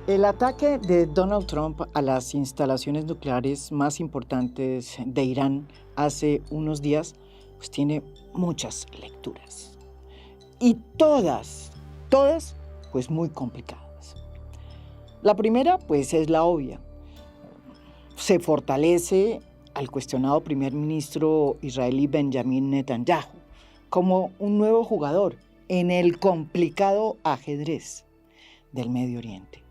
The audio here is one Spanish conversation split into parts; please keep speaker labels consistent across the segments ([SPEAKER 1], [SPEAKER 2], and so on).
[SPEAKER 1] El ataque de Donald Trump a las instalaciones nucleares más importantes de Irán hace unos días, pues tiene muchas lecturas. Y todas, pues muy complicadas. La primera, pues es la obvia. Se fortalece al cuestionado primer ministro israelí Benjamin Netanyahu como un nuevo jugador en el complicado ajedrez del Medio Oriente.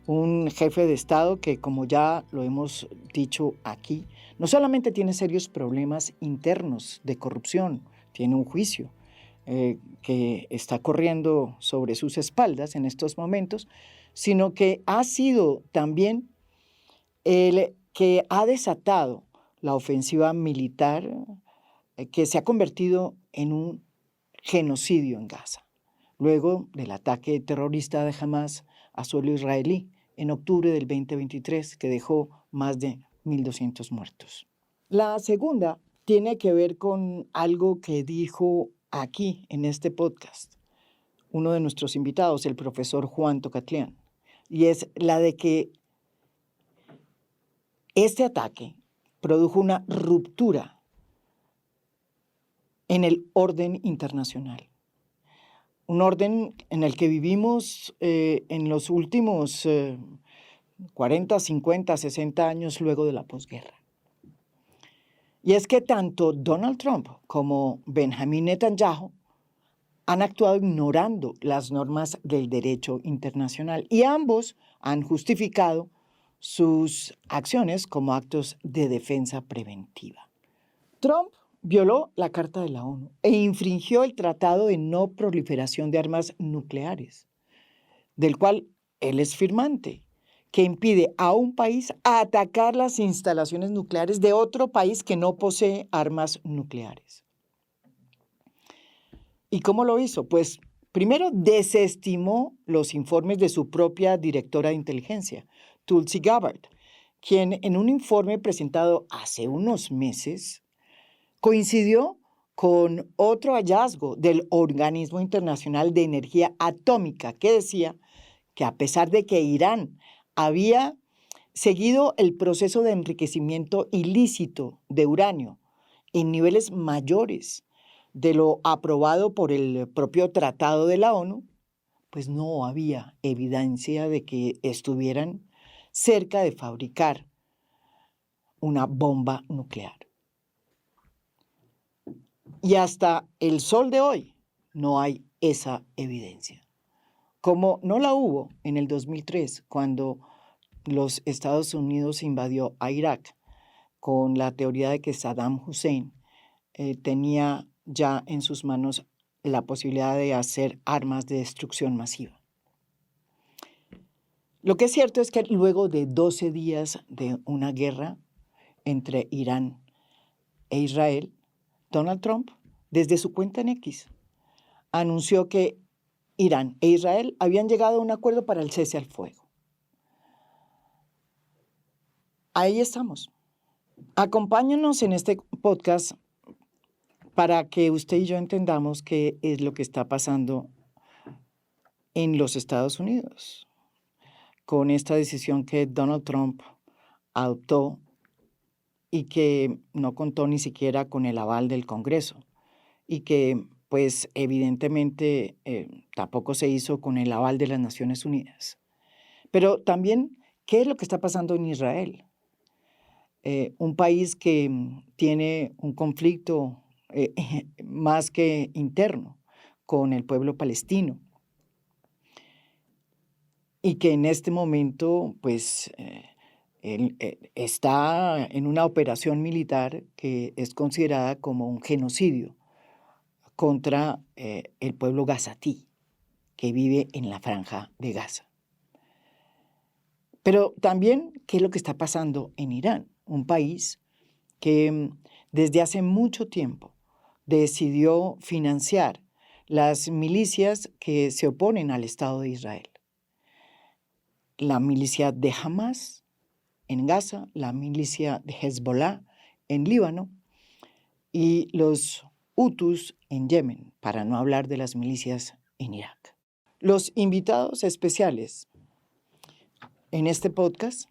[SPEAKER 1] Un jefe de Estado que, como ya lo hemos dicho aquí, no solamente tiene serios problemas internos de corrupción, tiene un juicio que está corriendo sobre sus espaldas en estos momentos, sino que ha sido también el que ha desatado la ofensiva militar que se ha convertido en un genocidio en Gaza, luego del ataque terrorista de Hamas a suelo israelí en octubre del 2023, que dejó más de 1.200 muertos. La segunda tiene que ver con algo que dijo aquí en este podcast uno de nuestros invitados, el profesor Juan Tocatlián, y es la de que este ataque produjo una ruptura en el orden internacional. Un orden en el que vivimos en los últimos 40, 50, 60 años luego de la posguerra. Y es que tanto Donald Trump como Benjamin Netanyahu han actuado ignorando las normas del derecho internacional y ambos han justificado sus acciones como actos de defensa preventiva. Trump violó la Carta de la ONU e infringió el Tratado de No Proliferación de Armas Nucleares, del cual él es firmante, que impide a un país atacar las instalaciones nucleares de otro país que no posee armas nucleares. ¿Y cómo lo hizo? Pues primero desestimó los informes de su propia directora de inteligencia, Tulsi Gabbard, quien en un informe presentado hace unos meses coincidió con otro hallazgo del Organismo Internacional de Energía Atómica que decía que a pesar de que Irán había seguido el proceso de enriquecimiento ilícito de uranio en niveles mayores de lo aprobado por el propio Tratado de la ONU, pues no había evidencia de que estuvieran cerca de fabricar una bomba nuclear. Y hasta el sol de hoy no hay esa evidencia. Como no la hubo en el 2003, cuando los Estados Unidos invadió a Irak con la teoría de que Saddam Hussein tenía ya en sus manos la posibilidad de hacer armas de destrucción masiva. Lo que es cierto es que luego de 12 días de una guerra entre Irán e Israel, Donald Trump, desde su cuenta en X, anunció que Irán e Israel habían llegado a un acuerdo para el cese al fuego. Ahí estamos. Acompáñanos en este podcast para que usted y yo entendamos qué es lo que está pasando en los Estados Unidos con esta decisión que Donald Trump adoptó y que no contó ni siquiera con el aval del Congreso y que pues evidentemente tampoco se hizo con el aval de las Naciones Unidas. Pero también, ¿qué es lo que está pasando en Israel? Un país que tiene un conflicto más que interno con el pueblo palestino y que en este momento pues está en una operación militar que es considerada como un genocidio contra el pueblo gazatí que vive en la franja de Gaza. Pero también, ¿qué es lo que está pasando en Irán? Un país que desde hace mucho tiempo decidió financiar las milicias que se oponen al Estado de Israel. La milicia de Hamas en Gaza, la milicia de Hezbollah en Líbano y los Hutus en Yemen, para no hablar de las milicias en Irak. Los invitados especiales en este podcast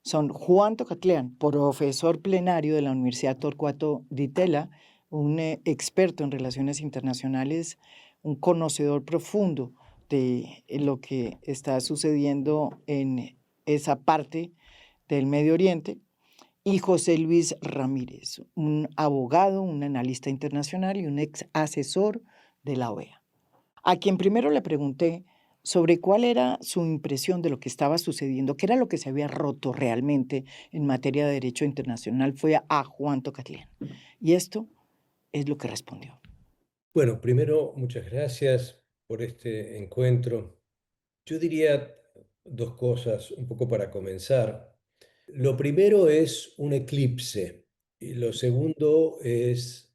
[SPEAKER 1] son Juan Tocatlián, profesor plenario de la Universidad Torcuato Di Tella, un experto en relaciones internacionales, un conocedor profundo de lo que está sucediendo en esa parte del Medio Oriente, y José Luis Ramírez, un abogado, un analista internacional y un ex asesor de la OEA, a quien primero le pregunté sobre cuál era su impresión de lo que estaba sucediendo, qué era lo que se había roto realmente en materia de derecho internacional, fue a Juan Tocatlián. Y esto es lo que respondió.
[SPEAKER 2] Bueno, primero, muchas gracias por este encuentro. Yo diría dos cosas, un poco para comenzar. Lo primero es un eclipse y lo segundo es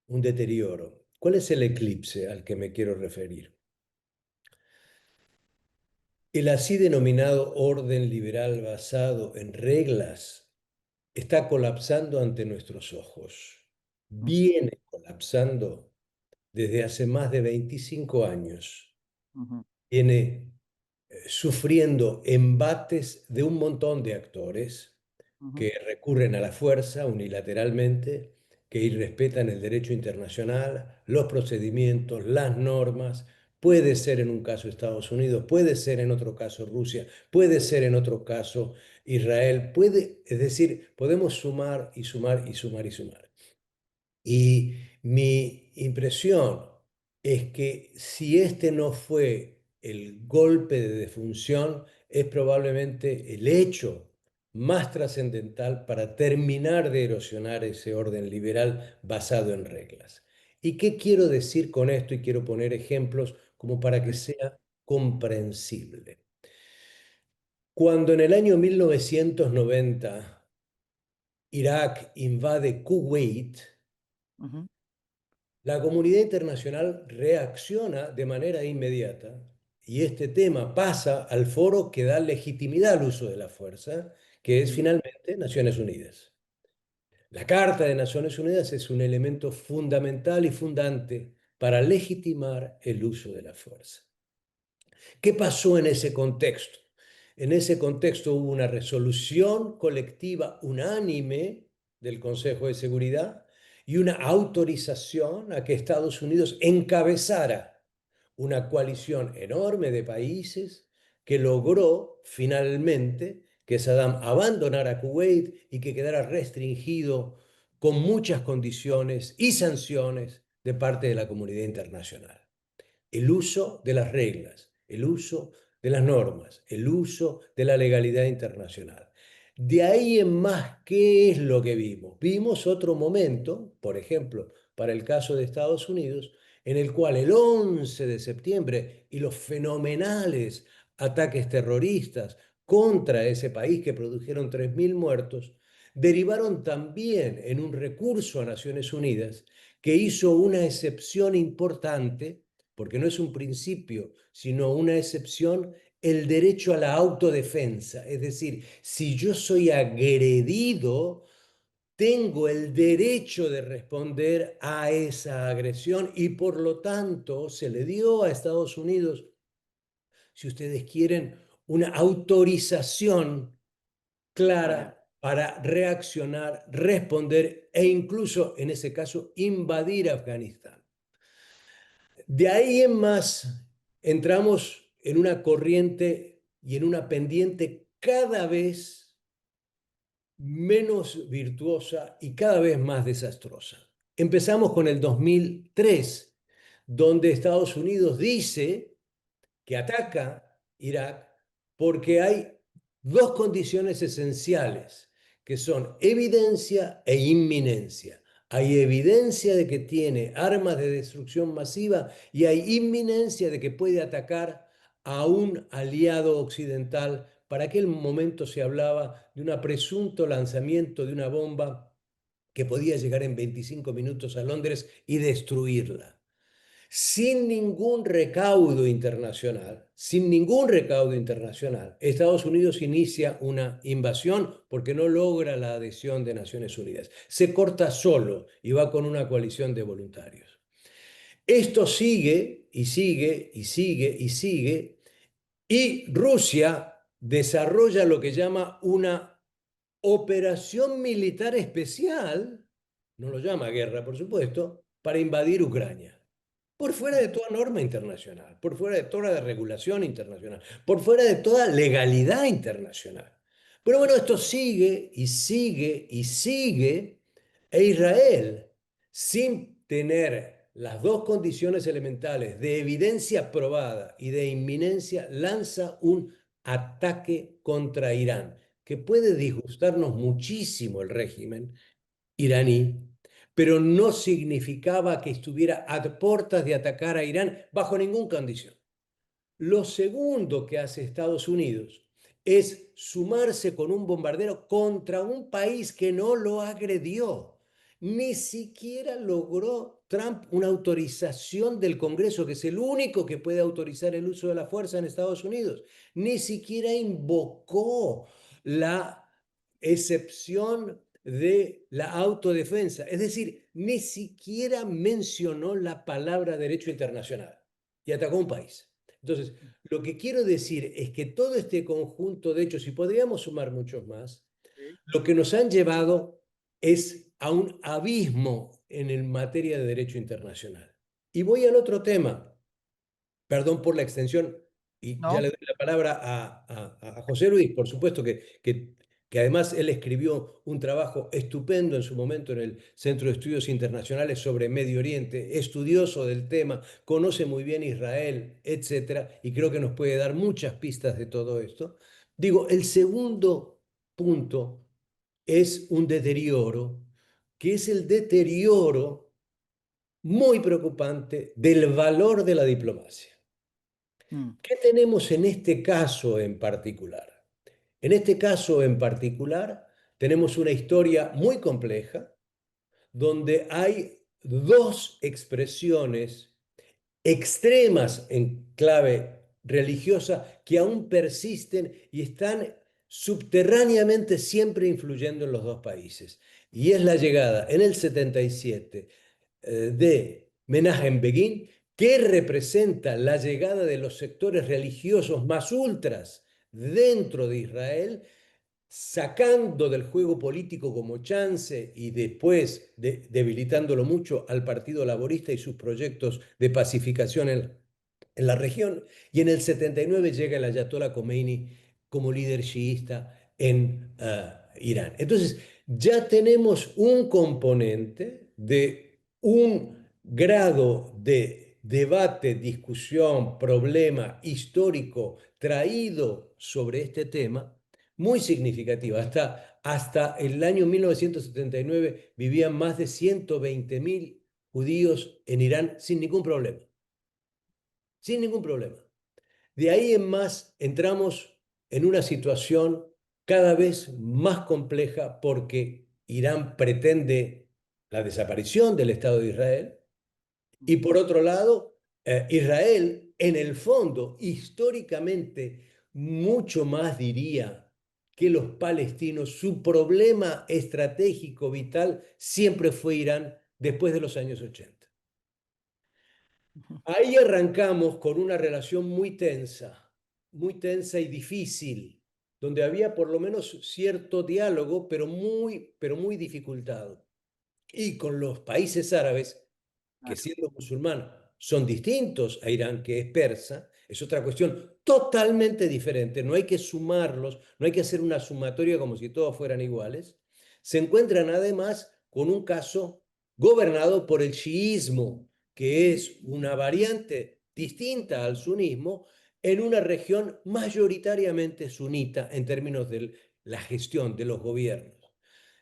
[SPEAKER 2] un deterioro. ¿Cuál es el eclipse al que me quiero referir? El así denominado orden liberal basado en reglas está colapsando ante nuestros ojos. Viene colapsando desde hace más de 25 años.
[SPEAKER 1] Ujú,
[SPEAKER 2] Viene sufriendo embates de un montón de actores
[SPEAKER 1] ujú,
[SPEAKER 2] que recurren a la fuerza unilateralmente, que irrespetan el derecho internacional, los procedimientos, las normas. Puede ser en un caso Estados Unidos, puede ser en otro caso Rusia, puede ser en otro caso Israel, es decir, podemos sumar y sumar y sumar y sumar. Y mi impresión es que si este no fue el golpe de defunción, es probablemente el hecho más trascendental para terminar de erosionar ese orden liberal basado en reglas. ¿Y qué quiero decir con esto? Y quiero poner ejemplos como para que sea comprensible. Cuando en el año 1990 Irak invade Kuwait,
[SPEAKER 1] ujú,
[SPEAKER 2] la comunidad internacional reacciona de manera inmediata y este tema pasa al foro que da legitimidad al uso de la fuerza, que es
[SPEAKER 1] ujú,
[SPEAKER 2] finalmente Naciones Unidas. La Carta de Naciones Unidas es un elemento fundamental y fundante para legitimar el uso de la fuerza. ¿Qué pasó en ese contexto? En ese contexto hubo una resolución colectiva unánime del Consejo de Seguridad y una autorización a que Estados Unidos encabezara una coalición enorme de países que logró finalmente que Saddam abandonara Kuwait y que quedara restringido con muchas condiciones y sanciones de parte de la comunidad internacional. El uso de las reglas, el uso de las normas, el uso de la legalidad internacional. De ahí en más, ¿qué es lo que vimos? Vimos otro momento, por ejemplo, para el caso de Estados Unidos, en el cual el 11 de septiembre y los fenomenales ataques terroristas contra ese país que produjeron 3.000 muertos, derivaron también en un recurso a Naciones Unidas que hizo una excepción importante, porque no es un principio, sino una excepción, el derecho a la autodefensa. Es decir, si yo soy agredido, tengo el derecho de responder a esa agresión y por lo tanto se le dio a Estados Unidos, si ustedes quieren, una autorización
[SPEAKER 1] para,
[SPEAKER 2] clara para reaccionar, responder e incluso, en ese caso, invadir Afganistán. De ahí en más, entramos en una corriente y en una pendiente cada vez menos virtuosa y cada vez más desastrosa. Empezamos con el 2003, donde Estados Unidos dice que ataca Irak porque hay dos condiciones esenciales, que son evidencia e inminencia. Hay evidencia de que tiene armas de destrucción masiva y hay inminencia de que puede atacar a un aliado occidental. Para aquel momento se hablaba de un presunto lanzamiento de una bomba que podía llegar en 25 minutos a Londres y destruirla. Sin ningún recaudo internacional, Estados Unidos inicia una invasión porque no logra la adhesión de Naciones Unidas. Se corta solo y va con una coalición de voluntarios. Esto sigue y sigue y sigue y sigue y Rusia desarrolla lo que llama una operación militar especial, no lo llama guerra, por supuesto, para invadir Ucrania. Por fuera de toda norma internacional, por fuera de toda regulación internacional, por fuera de toda legalidad internacional. Pero bueno, esto sigue y sigue y sigue, e Israel, sin tener las dos condiciones elementales de evidencia probada y de inminencia, lanza un ataque contra Irán, que puede disgustarnos muchísimo el régimen iraní, pero no significaba que estuviera a puertas de atacar a Irán bajo ninguna condición. Lo segundo que hace Estados Unidos es sumarse con un bombardero contra un país que no lo agredió. Ni siquiera logró Trump una autorización del Congreso, que es el único que puede autorizar el uso de la fuerza en Estados Unidos. Ni siquiera invocó la excepción de la autodefensa. Es decir, ni siquiera mencionó la palabra derecho internacional y atacó a un país. Entonces, lo que quiero decir es que todo este conjunto de hechos, y podríamos sumar muchos más,
[SPEAKER 1] Sí.
[SPEAKER 2] lo que nos han llevado es a un abismo en el materia de derecho internacional. Y voy al otro tema, perdón por la extensión, y ya
[SPEAKER 1] No,
[SPEAKER 2] le doy la palabra a José Luis, por supuesto que además él escribió un trabajo estupendo en su momento en el Centro de Estudios Internacionales sobre Medio Oriente, estudioso del tema, conoce muy bien Israel, etcétera, y creo que nos puede dar muchas pistas de todo esto. Digo, el segundo punto es un deterioro, que es el deterioro muy preocupante del valor de la diplomacia.
[SPEAKER 1] mm,
[SPEAKER 2] ¿Qué tenemos en este caso en particular? En este caso en particular tenemos una historia muy compleja donde hay dos expresiones extremas en clave religiosa que aún persisten y están subterráneamente siempre influyendo en los dos países. Y es la llegada en el 77 de Menachem Begin, que representa la llegada de los sectores religiosos más ultras dentro de Israel, sacando del juego político como chance y después debilitándolo mucho al Partido Laborista y sus proyectos de pacificación en la región. Y en el 79 llega el Ayatollah Khomeini como líder chiista en Irán. Entonces, ya tenemos un componente de un grado de debate, discusión, problema histórico traído sobre este tema muy significativa. Hasta el año 1979 vivían más de 120.000 judíos en Irán sin ningún problema. Sin ningún problema. De ahí en más entramos en una situación cada vez más compleja porque Irán pretende la desaparición del Estado de Israel y por otro lado, Israel en el fondo, históricamente, mucho más diría que los palestinos, su problema estratégico vital siempre fue Irán después de los años 80.
[SPEAKER 1] ujú,
[SPEAKER 2] Ahí arrancamos con una relación muy tensa y difícil, donde había por lo menos cierto diálogo, pero muy dificultado. Y con los países árabes, que
[SPEAKER 1] claro.
[SPEAKER 2] siendo musulmán son distintos a Irán, que es persa, es otra cuestión totalmente diferente. No hay que sumarlos, no hay que hacer una sumatoria como si todos fueran iguales. Se encuentran además con un caso gobernado por el chiismo, que es una variante distinta al sunismo en una región mayoritariamente sunita en términos de la gestión de los gobiernos.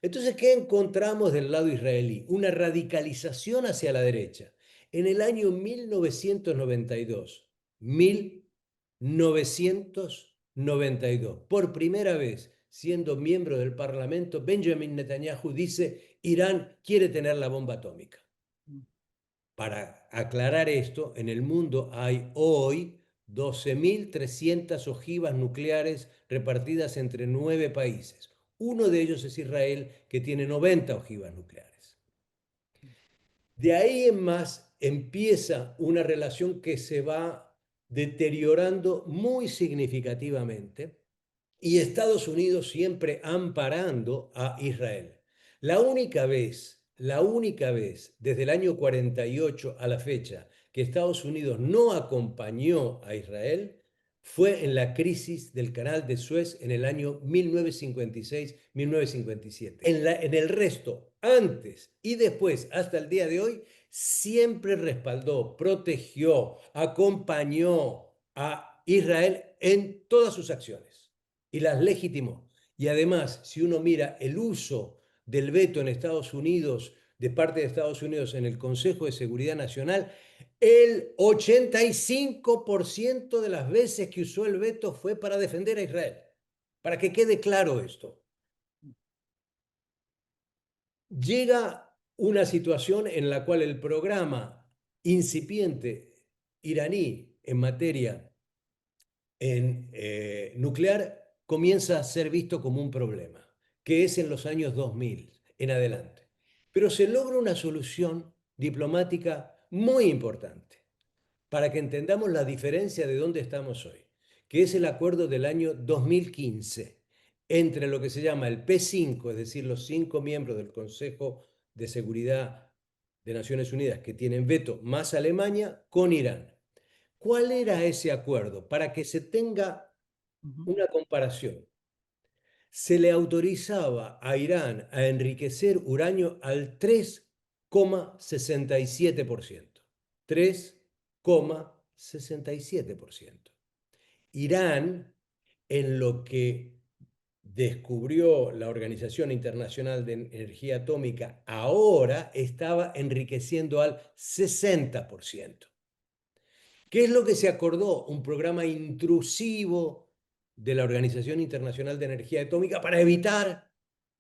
[SPEAKER 2] Entonces, ¿qué encontramos del lado israelí? Una radicalización hacia la derecha. En el año 1992, 1992, por primera vez, siendo miembro del Parlamento, Benjamin Netanyahu dice, Irán quiere tener la bomba atómica.
[SPEAKER 1] Mm,
[SPEAKER 2] Para aclarar esto, en el mundo hay hoy 12.300 ojivas nucleares repartidas entre 9 países. Uno de ellos es Israel, que tiene 90 ojivas nucleares. De ahí en más empieza una relación que se va deteriorando muy significativamente y Estados Unidos siempre amparando a Israel. La única vez desde el año 48 a la fecha que Estados Unidos no acompañó a Israel fue en la crisis del Canal de Suez en el año 1956-1957. En el resto, antes y después, hasta el día de hoy, siempre respaldó, protegió, acompañó a Israel en todas sus acciones y las legitimó. Y además, si uno mira el uso del veto en Estados Unidos, de parte de Estados Unidos en el Consejo de Seguridad Nacional, el 85% de las veces que usó el veto fue para defender a Israel. Para que quede claro esto. Llega una situación en la cual el programa incipiente iraní en materia nuclear comienza a ser visto como un problema, que es en los años 2000 en adelante. Pero se logra una solución diplomática muy importante para que entendamos la diferencia de dónde estamos hoy, que es el acuerdo del año 2015 entre lo que se llama el P5, es decir, los 5 miembros del Consejo de Seguridad de Naciones Unidas que tienen veto, más Alemania, con Irán. ¿Cuál era ese acuerdo? Para que se tenga
[SPEAKER 1] Ujú.
[SPEAKER 2] una comparación. Se le autorizaba a Irán a enriquecer uranio al 3,67%. 3,67%. Irán, en lo que descubrió la Organización Internacional de Energía Atómica, ahora estaba enriqueciendo al 60%. ¿Qué es lo que se acordó? Un programa intrusivo de la Organización Internacional de Energía Atómica para evitar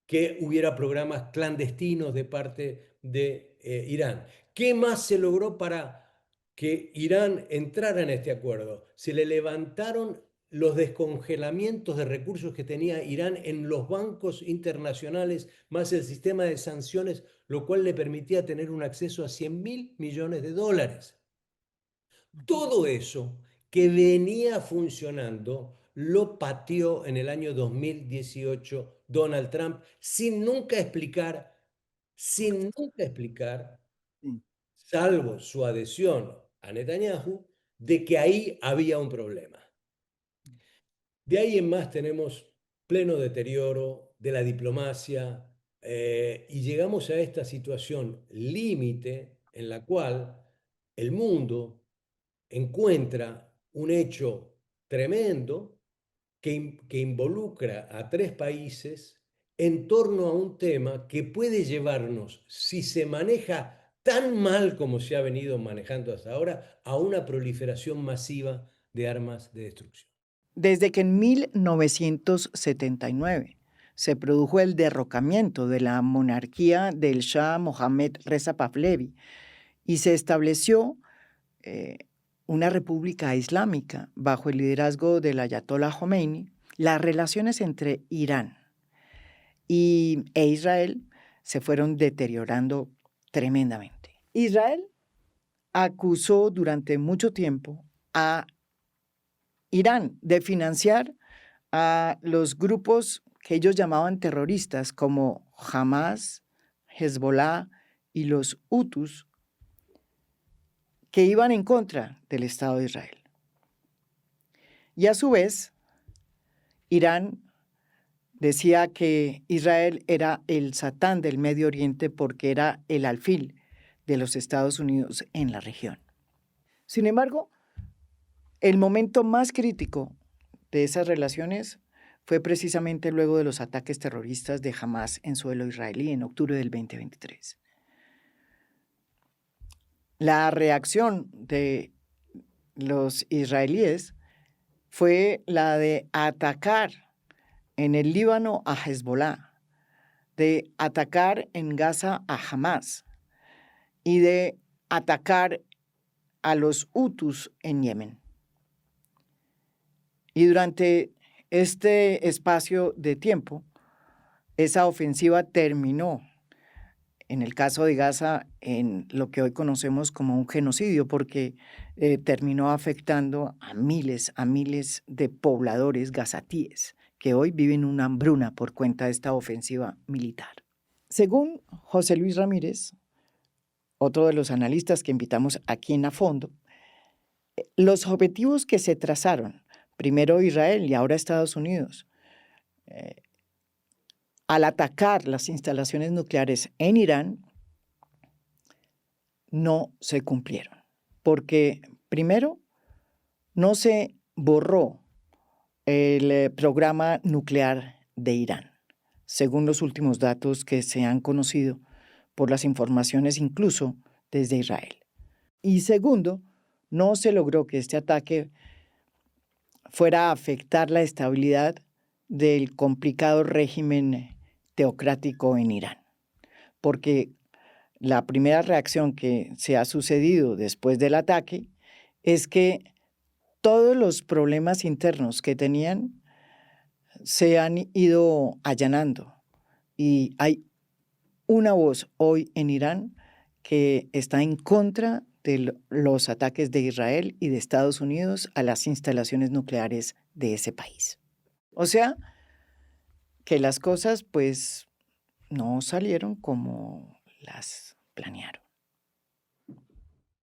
[SPEAKER 2] que hubiera programas clandestinos de parte de Irán. ¿Qué más se logró para que Irán entrara en este acuerdo? Se le levantaron los descongelamientos de recursos que tenía Irán en los bancos internacionales, más el sistema de sanciones, lo cual le permitía tener un acceso a 100.000 millones de dólares. Todo eso que venía funcionando lo pateó en el año 2018 Donald Trump sin nunca explicar,
[SPEAKER 1] Sí.
[SPEAKER 2] salvo su adhesión a Netanyahu, de que ahí había un problema. De ahí en más tenemos pleno deterioro de la diplomacia y llegamos a esta situación límite en la cual el mundo encuentra un hecho tremendo que involucra a 3 países en torno a un tema que puede llevarnos, si se maneja tan mal como se ha venido manejando hasta ahora, a una proliferación masiva de armas de destrucción.
[SPEAKER 1] Desde que en 1979 se produjo el derrocamiento de la monarquía del Shah Mohammad Reza Pahlavi y se estableció eh, una república islámica bajo el liderazgo del Ayatollah Khomeini, las relaciones entre Irán e Israel se fueron deteriorando tremendamente. Israel acusó durante mucho tiempo a Irán de financiar a los grupos que ellos llamaban terroristas como Hamas, Hezbollah y los Hutus, que iban en contra del Estado de Israel. Y a su vez, Irán decía que Israel era el Satán del Medio Oriente porque era el alfil de los Estados Unidos en la región. Sin embargo, el momento más crítico de esas relaciones fue precisamente luego de los ataques terroristas de Hamas en suelo israelí en octubre del 2023. La reacción de los israelíes fue la de atacar en el Líbano a Hezbollah, de atacar en Gaza a Hamas y de atacar a los Hutus en Yemen. Y durante este espacio de tiempo, esa ofensiva terminó, en el caso de Gaza, en lo que hoy conocemos como un genocidio, porque terminó afectando a miles de pobladores gazatíes que hoy viven una hambruna por cuenta de esta ofensiva militar. Según José Luis Ramírez, otro de los analistas que invitamos aquí en A Fondo, los objetivos que se trazaron, primero Israel y ahora Estados Unidos, al atacar las instalaciones nucleares en Irán, no se cumplieron. Porque, primero, no se borró el programa nuclear de Irán, según los últimos datos que se han conocido por las informaciones incluso desde Israel. Y segundo, no se logró que este ataque fuera a afectar la estabilidad del complicado régimen teocrático en Irán, porque la primera reacción que se ha sucedido después del ataque es que todos los problemas internos que tenían se han ido allanando y hay una voz hoy en Irán que está en contra de los ataques de Israel y de Estados Unidos a las instalaciones nucleares de ese país. O sea, que las cosas pues no salieron como las planearon.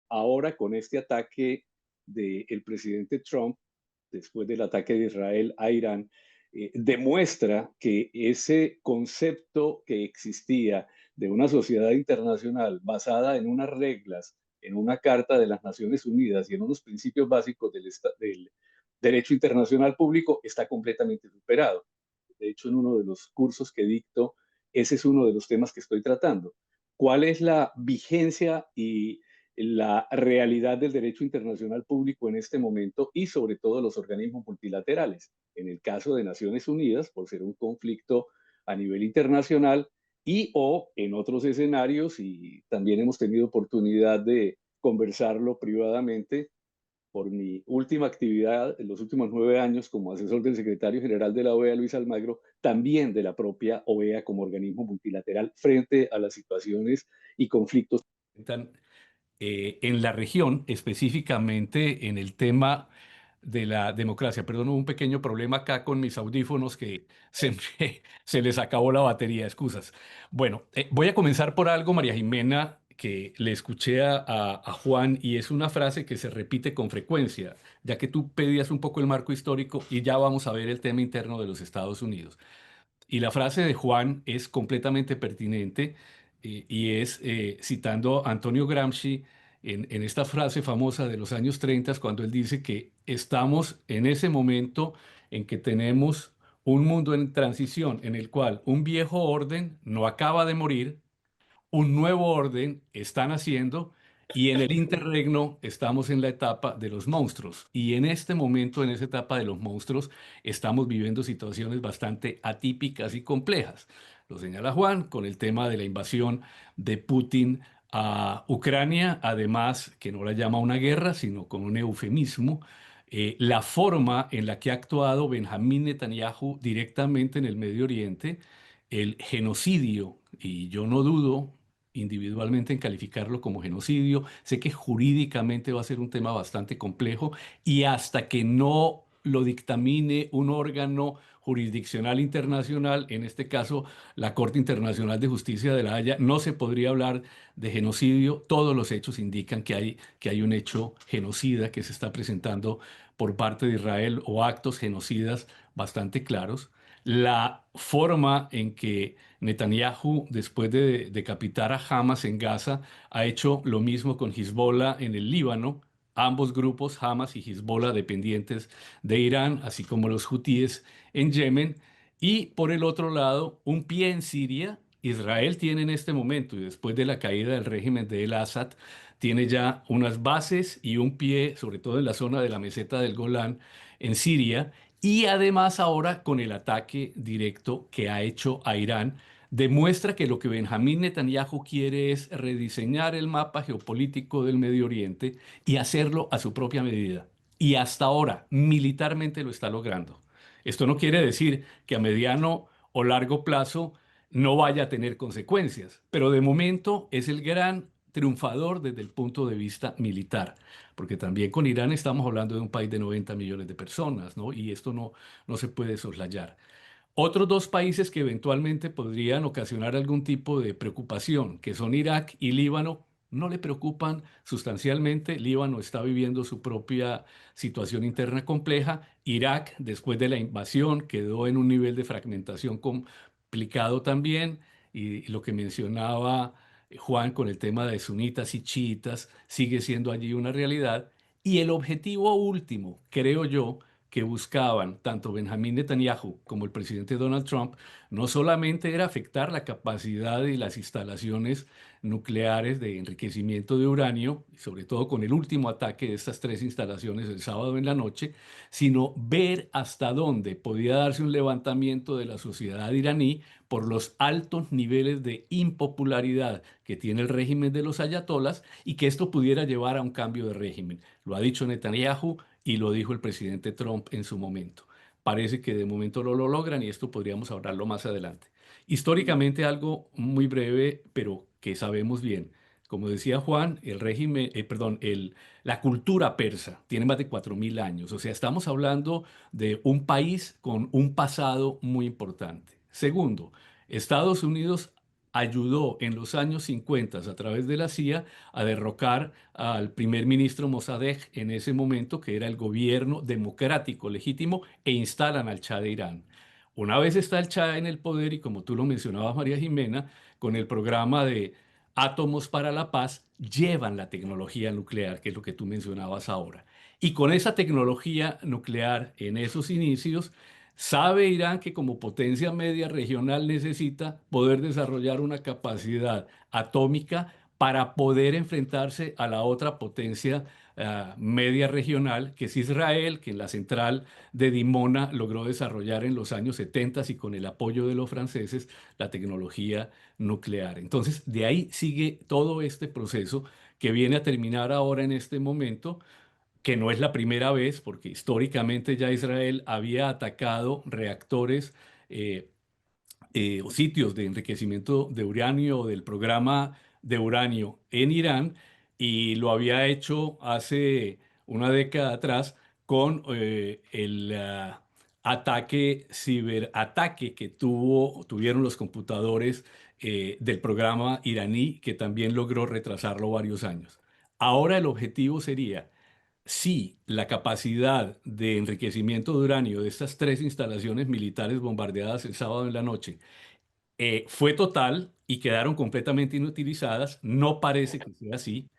[SPEAKER 3] Ahora con este ataque del presidente Trump, después del ataque de Israel a Irán, demuestra que ese concepto que existía de una sociedad internacional basada en unas reglas, en una carta de las Naciones Unidas y en unos principios básicos del derecho internacional público está completamente superado. De hecho, en uno de los cursos que dicto, ese es uno de los temas que estoy tratando. ¿Cuál es la vigencia y la realidad del derecho internacional público en este momento y sobre todo los organismos multilaterales? En el caso de Naciones Unidas, por ser un conflicto a nivel internacional y o en otros escenarios, y también hemos tenido oportunidad de conversarlo privadamente, por mi última actividad en los últimos 9 años como asesor del secretario general de la OEA, Luis Almagro, también de la propia OEA como organismo multilateral frente a las situaciones y conflictos
[SPEAKER 4] en la región, específicamente en el tema de la democracia. Perdón, hubo un pequeño problema acá con mis audífonos que se les acabó la batería, excusas. Bueno, voy a comenzar por algo, María Jimena, que le escuché a Juan y es una frase que se repite con frecuencia, ya que tú pedías un poco el marco histórico y ya vamos a ver el tema interno de los Estados Unidos. Y la frase de Juan es completamente pertinente y es citando a Antonio Gramsci en esta frase famosa de los años 30, cuando él dice que estamos en ese momento en que tenemos un mundo en transición en el cual un viejo orden no acaba de morir, un nuevo orden está naciendo y en el interregno estamos en la etapa de los monstruos. Y en este momento, en esa etapa de los monstruos, estamos viviendo situaciones bastante atípicas y complejas. Lo señala Juan con el tema de la invasión de Putin a Ucrania, además que no la llama una guerra, sino con un eufemismo. La forma en la que ha actuado Benjamín Netanyahu directamente en el Medio Oriente, el genocidio, y yo no dudo individualmente en calificarlo como genocidio. Sé que jurídicamente va a ser un tema bastante complejo y hasta que no lo dictamine un órgano jurisdiccional internacional, en este caso la Corte Internacional de Justicia de La Haya, no se podría hablar de genocidio. Todos los hechos indican que hay un hecho genocida que se está presentando por parte de Israel o actos genocidas bastante claros. La forma en que Netanyahu, después de decapitar a Hamas en Gaza, ha hecho lo mismo con Hezbollah en el Líbano. Ambos grupos, Hamas y Hezbollah, dependientes de Irán, así como los hutíes en Yemen. Y por el otro lado, un pie en Siria. Israel tiene en este momento, y después de la caída del régimen de El Assad, tiene ya unas bases y un pie, sobre todo en la zona de la meseta del Golán, en Siria. Y además ahora con el ataque directo que ha hecho a Irán, demuestra que lo que Benjamín Netanyahu quiere es rediseñar el mapa geopolítico del Medio Oriente y hacerlo a su propia medida. Y hasta ahora, militarmente lo está logrando. Esto no quiere decir que a mediano o largo plazo no vaya a tener consecuencias, pero de momento es el gran triunfador desde el punto de vista militar, porque también con Irán estamos hablando de un país de 90 millones de personas, ¿no? Y esto no se puede soslayar. Otros dos países que eventualmente podrían ocasionar algún tipo de preocupación, que son Irak y Líbano, no le preocupan sustancialmente. Líbano está viviendo su propia situación interna compleja. Irak, después de la invasión, quedó en un nivel de fragmentación complicado también. Y lo que mencionaba Juan con el tema de sunitas y chiitas sigue siendo allí una realidad. Y el objetivo último, creo yo, que buscaban tanto Benjamín Netanyahu como el presidente Donald Trump no solamente era afectar la capacidad y las instalaciones nucleares de enriquecimiento de uranio, sobre todo con el último ataque de estas tres instalaciones el sábado en la noche, sino ver hasta dónde podía darse un levantamiento de la sociedad iraní por los altos niveles de impopularidad que tiene el régimen de los ayatolas y que esto pudiera llevar a un cambio de régimen. Lo ha dicho Netanyahu y lo dijo el presidente Trump en su momento. Parece que de momento no lo logran y esto podríamos hablarlo más adelante. Históricamente algo muy breve, pero que sabemos bien. Como decía Juan, el régimen, perdón, la cultura persa tiene más de 4.000 años. O sea, estamos hablando de un país con un pasado muy importante. Segundo, Estados Unidos ayudó en los años 50 a través de la CIA a derrocar al primer ministro Mossadegh en ese momento, que era el gobierno democrático legítimo, e instalan al Shah de Irán. Una vez está el Shah en el poder y como tú lo mencionabas, María Jimena, con el programa de Átomos para la Paz, llevan la tecnología nuclear, que es lo que tú mencionabas ahora. Y con esa tecnología nuclear en esos inicios, sabe Irán que como potencia media regional necesita poder desarrollar una capacidad atómica para poder enfrentarse a la otra potencia media regional, que es Israel, que en la central de Dimona logró desarrollar en los años 70 y con el apoyo de los franceses la tecnología nuclear. Entonces, de ahí sigue todo este proceso que viene a terminar ahora en este momento, que no es la primera vez, porque históricamente ya Israel había atacado reactores eh, o sitios de enriquecimiento de uranio del programa de uranio en Irán y lo había hecho hace una década atrás con el ciberataque que tuvieron los computadores del programa iraní que también logró retrasarlo varios años. Ahora el objetivo sería si la capacidad de enriquecimiento de uranio de estas tres instalaciones militares bombardeadas el sábado en la noche fue total y quedaron completamente inutilizadas, no parece que sea así.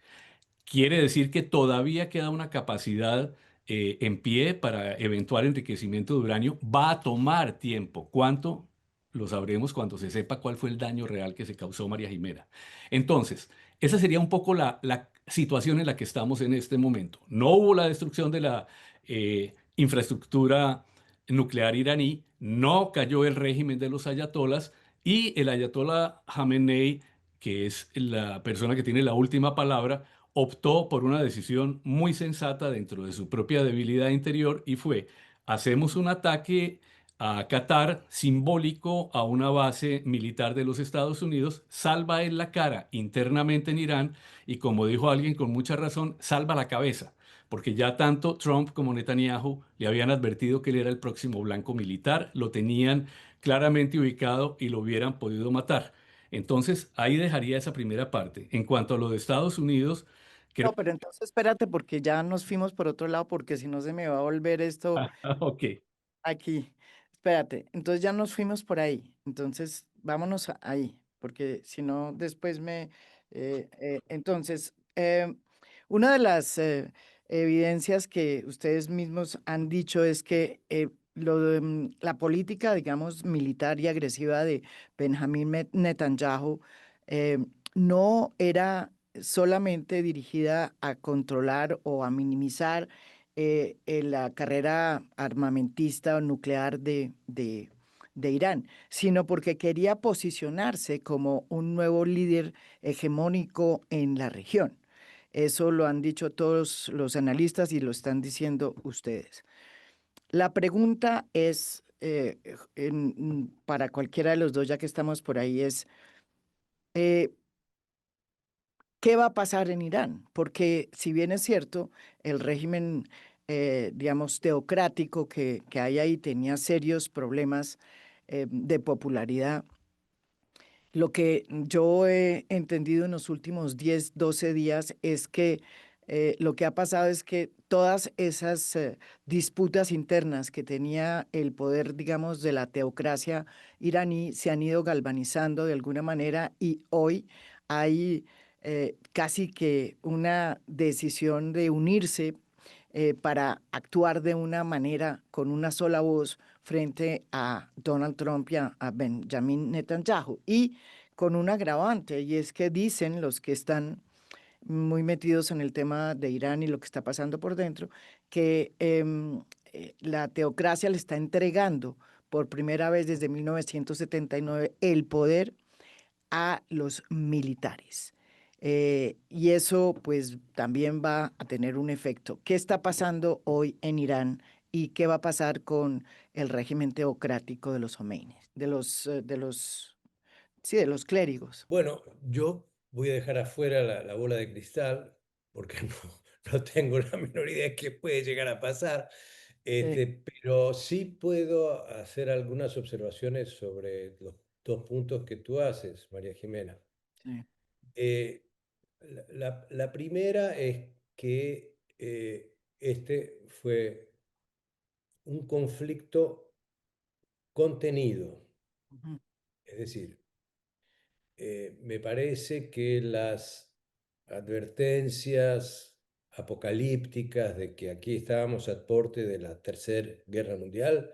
[SPEAKER 4] Quiere decir que todavía queda una capacidad en pie para eventual enriquecimiento de uranio. Va a tomar tiempo. ¿Cuánto? Lo sabremos cuando se sepa cuál fue el daño real que se causó María Jimena. Entonces, esa sería un poco la situación en la que estamos en este momento. No hubo la destrucción de la infraestructura nuclear iraní, no cayó el régimen de los ayatolas y el ayatolá Khamenei, que es la persona que tiene la última palabra, optó por una decisión muy sensata dentro de su propia debilidad interior y fue, hacemos un ataque a Qatar simbólico a una base militar de los Estados Unidos, salva en la cara internamente en Irán y como dijo alguien con mucha razón, salva la cabeza, porque ya tanto Trump como Netanyahu le habían advertido que él era el próximo blanco militar, lo tenían claramente ubicado y lo hubieran podido matar. Entonces, ahí dejaría esa primera parte. En cuanto a lo de Estados Unidos, creo
[SPEAKER 1] No, pero entonces espérate porque ya nos fuimos por otro lado porque si no se me va a volver esto
[SPEAKER 4] ok.
[SPEAKER 1] aquí. Espérate, entonces ya nos fuimos por ahí. Entonces vámonos ahí porque si no después entonces, una de las evidencias que ustedes mismos han dicho es que la política, digamos, militar y agresiva de Benjamín Netanyahu eh, no era solamente dirigida a controlar o a minimizar la carrera armamentista o nuclear de Irán, sino porque quería posicionarse como un nuevo líder hegemónico en la región. Eso lo han dicho todos los analistas y lo están diciendo ustedes. La pregunta es, para cualquiera de los dos, ya que estamos por ahí, es, eh, ¿qué va a pasar en Irán? Porque si bien es cierto, el régimen, digamos, teocrático que hay ahí tenía serios problemas de popularidad. Lo que yo he entendido en los últimos 10, 12 días es que lo que ha pasado es que todas esas disputas internas que tenía el poder, digamos, de la teocracia iraní se han ido galvanizando de alguna manera y hoy hay casi que una decisión de unirse para actuar de una manera con una sola voz frente a Donald Trump y a Benjamin Netanyahu. Y con un agravante, y es que dicen los que están muy metidos en el tema de Irán y lo que está pasando por dentro, que la teocracia le está entregando por primera vez desde 1979 el poder a los militares. Y eso pues también va a tener un efecto. ¿Qué está pasando hoy en Irán y qué va a pasar con el régimen teocrático de los Jomeinis, sí, de los clérigos?
[SPEAKER 2] Bueno, yo voy a dejar afuera la bola de cristal porque no tengo la menor idea de qué puede llegar a pasar,
[SPEAKER 1] Sí,
[SPEAKER 2] pero sí puedo hacer algunas observaciones sobre los dos puntos que tú haces, María Jimena.
[SPEAKER 1] sí.
[SPEAKER 2] Eh, la primera es que este fue un conflicto contenido,
[SPEAKER 1] Ujú.
[SPEAKER 2] es decir, me parece que las advertencias apocalípticas de que aquí estábamos al porte de la Tercera Guerra Mundial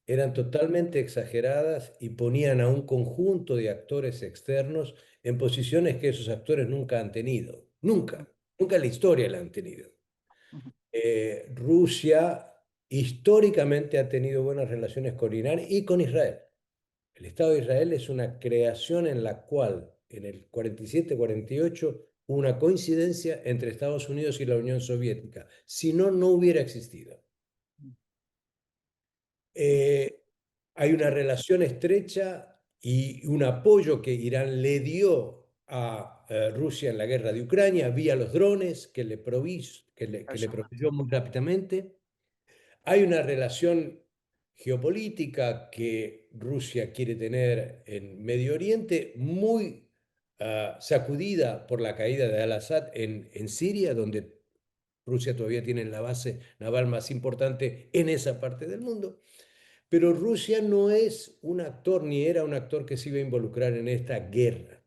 [SPEAKER 2] eran totalmente exageradas y ponían a un conjunto de actores externos en posiciones que esos actores nunca han tenido. Nunca, nunca en la historia la han tenido.
[SPEAKER 1] Ujú.
[SPEAKER 2] Rusia históricamente ha tenido buenas relaciones con Irán y con Israel. El Estado de Israel es una creación en la cual en el 47-48 hubo una coincidencia entre Estados Unidos y la Unión Soviética. Si no, no hubiera existido. Eh, Hay una relación estrecha y un apoyo que Irán le dio a Rusia en la guerra de Ucrania vía los drones que le proveyó muy rápidamente. Hay una relación geopolítica que Rusia quiere tener en Medio Oriente muy sacudida por la caída de Al-Assad en Siria, donde Rusia todavía tiene la base naval más importante en esa parte del mundo. Pero Rusia no es un actor ni era un actor que se iba a involucrar en esta guerra.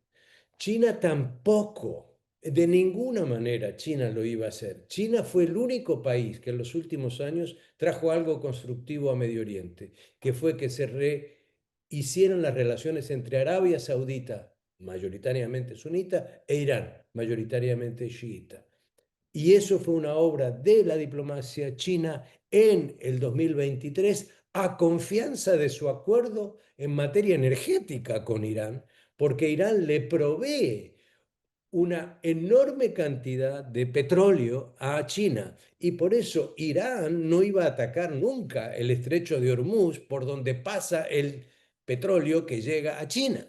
[SPEAKER 2] China tampoco, de ninguna manera China lo iba a hacer. China fue el único país que en los últimos años trajo algo constructivo a Medio Oriente, que fue que se rehicieron las relaciones entre Arabia Saudita, mayoritariamente sunita, e Irán, mayoritariamente chiita. Y eso fue una obra de la diplomacia china en el 2023 a confianza de su acuerdo en materia energética con Irán, porque Irán le provee una enorme cantidad de petróleo a China y por eso Irán no iba a atacar nunca el estrecho de Hormuz por donde pasa el petróleo que llega a China.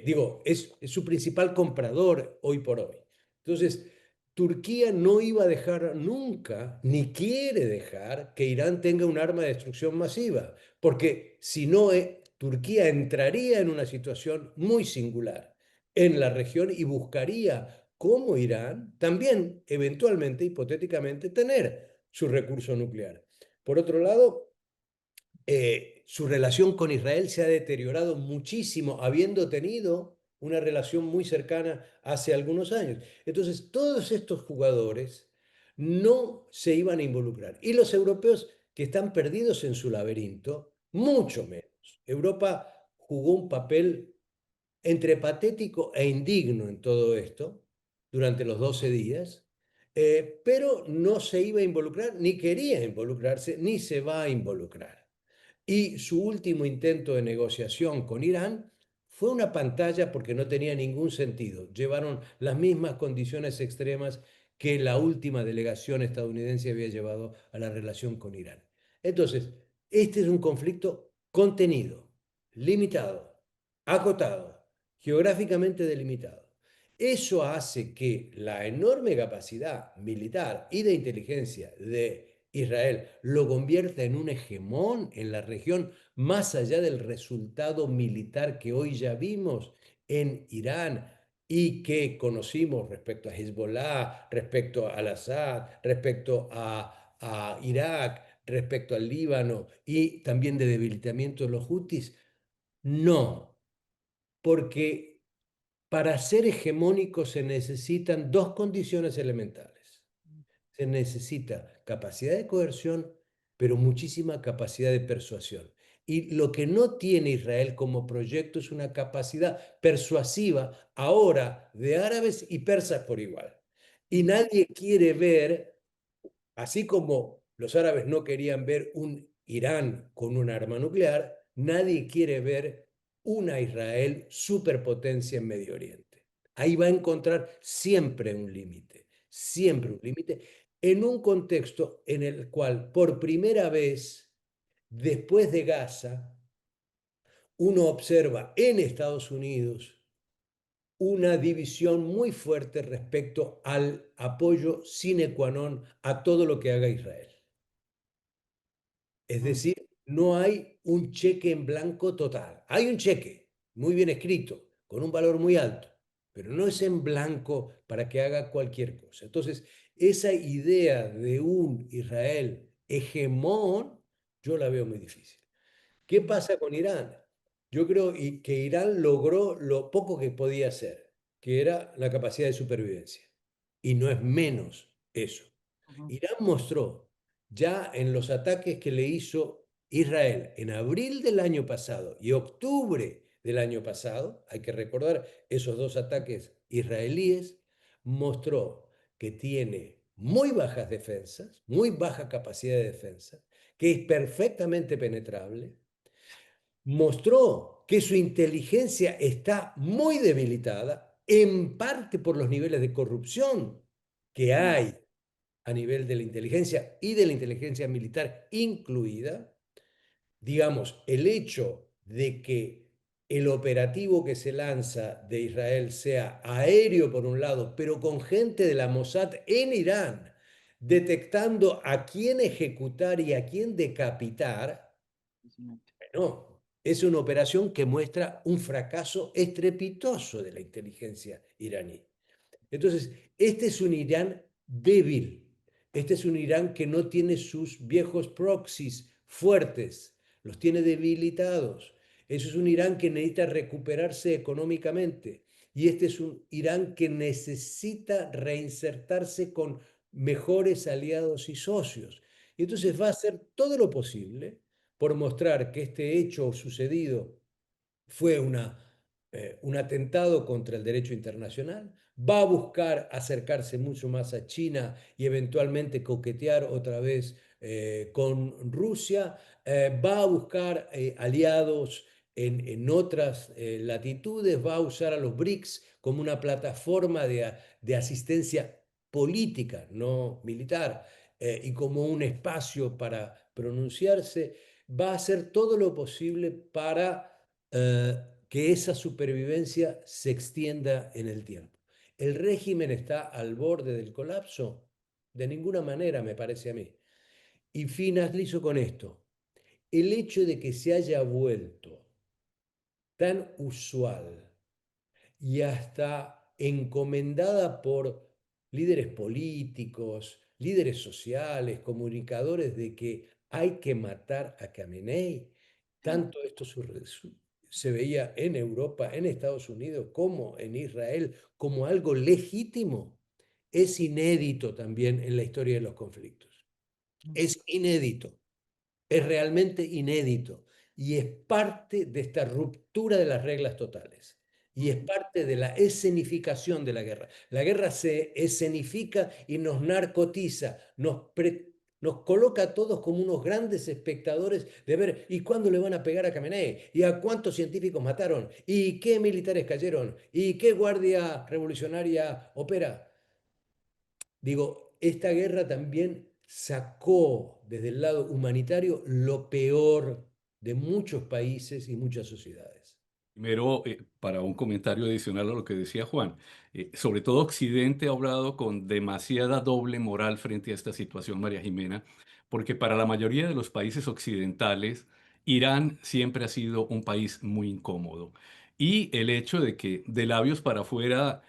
[SPEAKER 2] Digo, es su principal comprador hoy por hoy. Entonces, Turquía no iba a dejar nunca, ni quiere dejar, que Irán tenga un arma de destrucción masiva, porque si no, Turquía entraría en una situación muy singular en la región y buscaría, como Irán, también eventualmente, hipotéticamente, tener su recurso nuclear. Por otro lado, su relación con Israel se ha deteriorado muchísimo, habiendo tenido una relación muy cercana hace algunos años. Entonces, todos estos jugadores no se iban a involucrar. Y los europeos que están perdidos en su laberinto, mucho menos. Europa jugó un papel entre patético e indigno en todo esto durante los 12 días, pero no se iba a involucrar, ni quería involucrarse, ni se va a involucrar. Y su último intento de negociación con Irán fue una pantalla porque no tenía ningún sentido. Llevaron las mismas condiciones extremas que la última delegación estadounidense había llevado a la relación con Irán. Entonces, este es un conflicto contenido, limitado, acotado, geográficamente delimitado. Eso hace que la enorme capacidad militar y de inteligencia de Israel lo convierta en un hegemón en la región, más allá del resultado militar que hoy ya vimos en Irán y que conocimos respecto a Hezbollah, respecto al Assad, respecto a Irak, respecto al Líbano y también de debilitamiento de los hutis. No, porque para ser hegemónico se necesitan dos condiciones elementales. Se necesita capacidad de coerción, pero muchísima capacidad de persuasión. Y lo que no tiene Israel como proyecto es una capacidad persuasiva ahora de árabes y persas por igual. Y nadie quiere ver, así como los árabes no querían ver un Irán con un arma nuclear, nadie quiere ver una Israel superpotencia en Medio Oriente. Ahí va a encontrar siempre un límite, en un contexto en el cual por primera vez, después de Gaza, uno observa en Estados Unidos una división muy fuerte respecto al apoyo sine qua non a todo lo que haga Israel. Es
[SPEAKER 1] Mm,
[SPEAKER 2] decir, no hay un cheque en blanco total. Hay un cheque muy bien escrito, con un valor muy alto, pero no es en blanco para que haga cualquier cosa. Entonces, esa idea de un Israel hegemón, yo la veo muy difícil. ¿Qué
[SPEAKER 1] mm,
[SPEAKER 2] pasa con Irán? Yo creo que Irán logró lo poco que podía hacer, que era la capacidad de supervivencia. Y no es menos eso.
[SPEAKER 1] ujú,
[SPEAKER 2] Irán mostró ya en los ataques que le hizo Israel en abril del año pasado y octubre del año pasado, hay que recordar esos dos ataques israelíes, mostró que tiene muy bajas defensas, muy baja capacidad de defensa, que es perfectamente penetrable, mostró que su inteligencia está muy debilitada, en parte por los niveles de corrupción que
[SPEAKER 1] mm,
[SPEAKER 2] hay a nivel de la inteligencia y de la inteligencia militar incluida. Digamos, el hecho de que el operativo que se lanza de Israel sea aéreo por un lado, pero con gente de la Mossad en Irán, detectando a quién ejecutar y a quién decapitar,
[SPEAKER 1] impresionante.
[SPEAKER 2] no, es una operación que muestra un fracaso estrepitoso de la inteligencia iraní. Entonces, este es un Irán débil. Este es un Irán que no tiene sus viejos proxies fuertes, los tiene debilitados. Eso es un Irán que necesita recuperarse económicamente. Y este es un Irán que necesita reinsertarse con mejores aliados y socios. Y entonces va a hacer todo lo posible por mostrar que este hecho sucedido fue un atentado contra el derecho internacional, va a buscar acercarse mucho más a China y eventualmente coquetear otra vez con Rusia, va a buscar aliados en otras latitudes, va a usar a los BRICS como una plataforma de asistencia política, no militar, y como un espacio para pronunciarse, va a hacer todo lo posible para que esa supervivencia se extienda en el tiempo. ¿El régimen está al borde del colapso? De ninguna manera, me parece a mí. Y finalizo con esto. El hecho de que se haya vuelto tan usual y hasta encomendada por líderes políticos, líderes sociales, comunicadores de que hay que matar a Khamenei. Tanto esto se veía en Europa, en Estados Unidos, como en Israel, como algo legítimo. Es inédito también en la historia de los conflictos.
[SPEAKER 1] mm,
[SPEAKER 2] Es inédito, es realmente inédito y es parte de esta ruptura de las reglas totales. Y es
[SPEAKER 1] mm,
[SPEAKER 2] parte de la escenificación de la guerra. La guerra se escenifica y nos narcotiza, nos coloca a todos como unos grandes espectadores de ver y cuándo le van a pegar a Khamenei, y a cuántos científicos mataron, y qué militares cayeron, y qué guardia revolucionaria opera. Digo, esta guerra también sacó desde el lado humanitario lo peor de muchos países y muchas sociedades.
[SPEAKER 4] Primero, para un comentario adicional a lo que decía Juan, sobre todo Occidente ha obrado con demasiada doble moral frente a esta situación, María Jimena, porque para la mayoría de los países occidentales, Irán siempre ha sido un país muy incómodo. Y el hecho de que de labios para afuera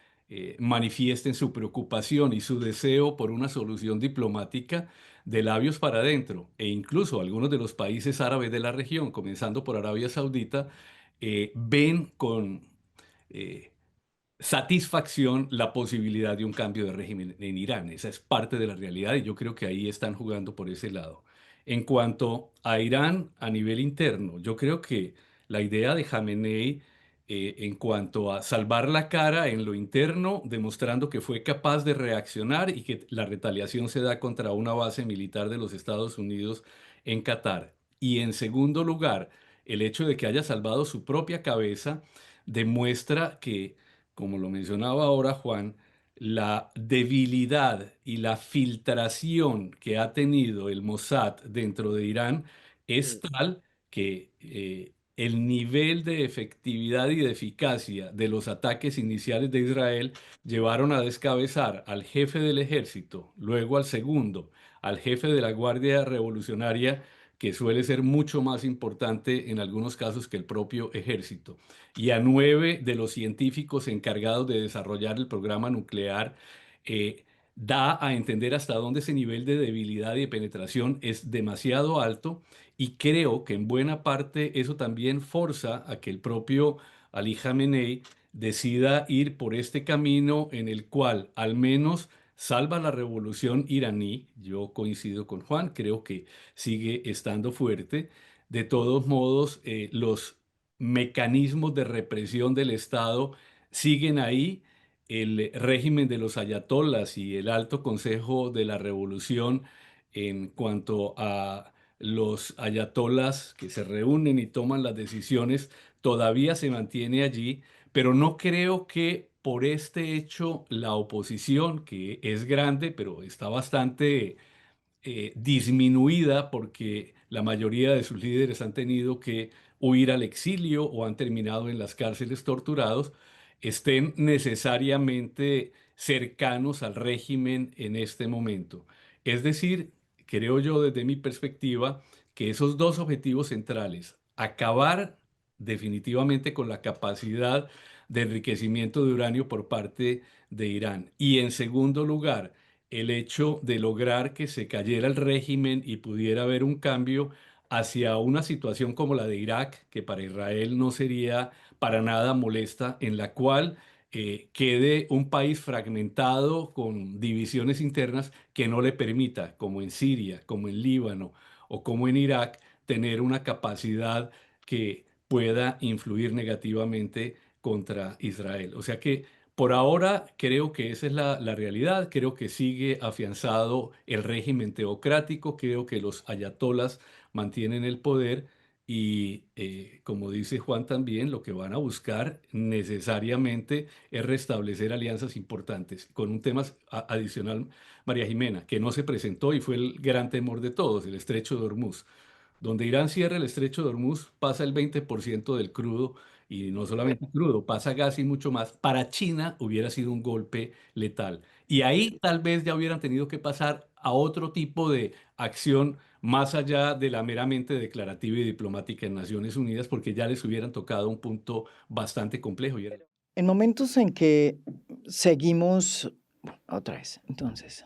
[SPEAKER 4] manifiesten su preocupación y su deseo por una solución diplomática, de labios para adentro, e incluso algunos de los países árabes de la región, comenzando por Arabia Saudita, ven con eh, satisfacción la posibilidad de un cambio de régimen en Irán. Esa es parte de la realidad y yo creo que ahí están jugando por ese lado. En cuanto a Irán a nivel interno, yo creo que la idea de Jamenei en cuanto a salvar la cara en lo interno, demostrando que fue capaz de reaccionar y que la retaliación se da contra una base militar de los Estados Unidos en Qatar. Y en segundo lugar, el hecho de que haya salvado su propia cabeza demuestra que, como lo mencionaba ahora Juan, la debilidad y la filtración que ha tenido el Mossad dentro de Irán es tal que el nivel de efectividad y de eficacia de los ataques iniciales de Israel llevaron a descabezar al jefe del ejército, luego al segundo, al jefe de la Guardia Revolucionaria, que suele ser mucho más importante en algunos casos que el propio ejército, y a 9 de los científicos encargados de desarrollar el programa nuclear, da a entender hasta dónde ese nivel de debilidad y de penetración es demasiado alto, y creo que en buena parte eso también forza a que el propio Ali Khamenei decida ir por este camino en el cual al menos salva la revolución iraní. Yo coincido con Juan, creo que sigue estando fuerte. De todos modos, los mecanismos de represión del Estado siguen ahí. El régimen de los ayatolás y el Alto Consejo de la Revolución, en cuanto a los ayatolás que se reúnen y toman las decisiones, todavía se mantiene allí, pero no creo que por este hecho la oposición, que es grande, pero está bastante disminuida porque la mayoría de sus líderes han tenido que huir al exilio o han terminado en las cárceles torturados, estén necesariamente cercanos al régimen en este momento. Es decir, creo yo desde mi perspectiva que esos dos objetivos centrales, acabar definitivamente con la capacidad de enriquecimiento de uranio por parte de Irán y en segundo lugar, el hecho de lograr que se cayera el régimen y pudiera haber un cambio hacia una situación como la de Irak, que para Israel no sería para nada molesta, en la cual quede un país fragmentado con divisiones internas que no le permita, como en Siria, como en Líbano o como en Irak, tener una capacidad que pueda influir negativamente contra Israel. O sea que por ahora creo que esa es la realidad, creo que sigue afianzado el régimen teocrático, creo que los ayatolas mantienen el poder y como dice Juan también, lo que van a buscar necesariamente es restablecer alianzas importantes con un tema adicional, María Jimena, que no se presentó y fue el gran temor de todos, el estrecho de Hormuz. Donde Irán cierra el estrecho de Hormuz, pasa el 20% del crudo y no solamente crudo, pasa gas y mucho más. Para China hubiera sido un golpe letal. Y ahí tal vez ya hubieran tenido que pasar a otro tipo de acción más allá de la meramente declarativa y diplomática en Naciones Unidas, porque ya les hubieran tocado un punto bastante complejo.
[SPEAKER 1] En momentos en que seguimos, otra vez, entonces,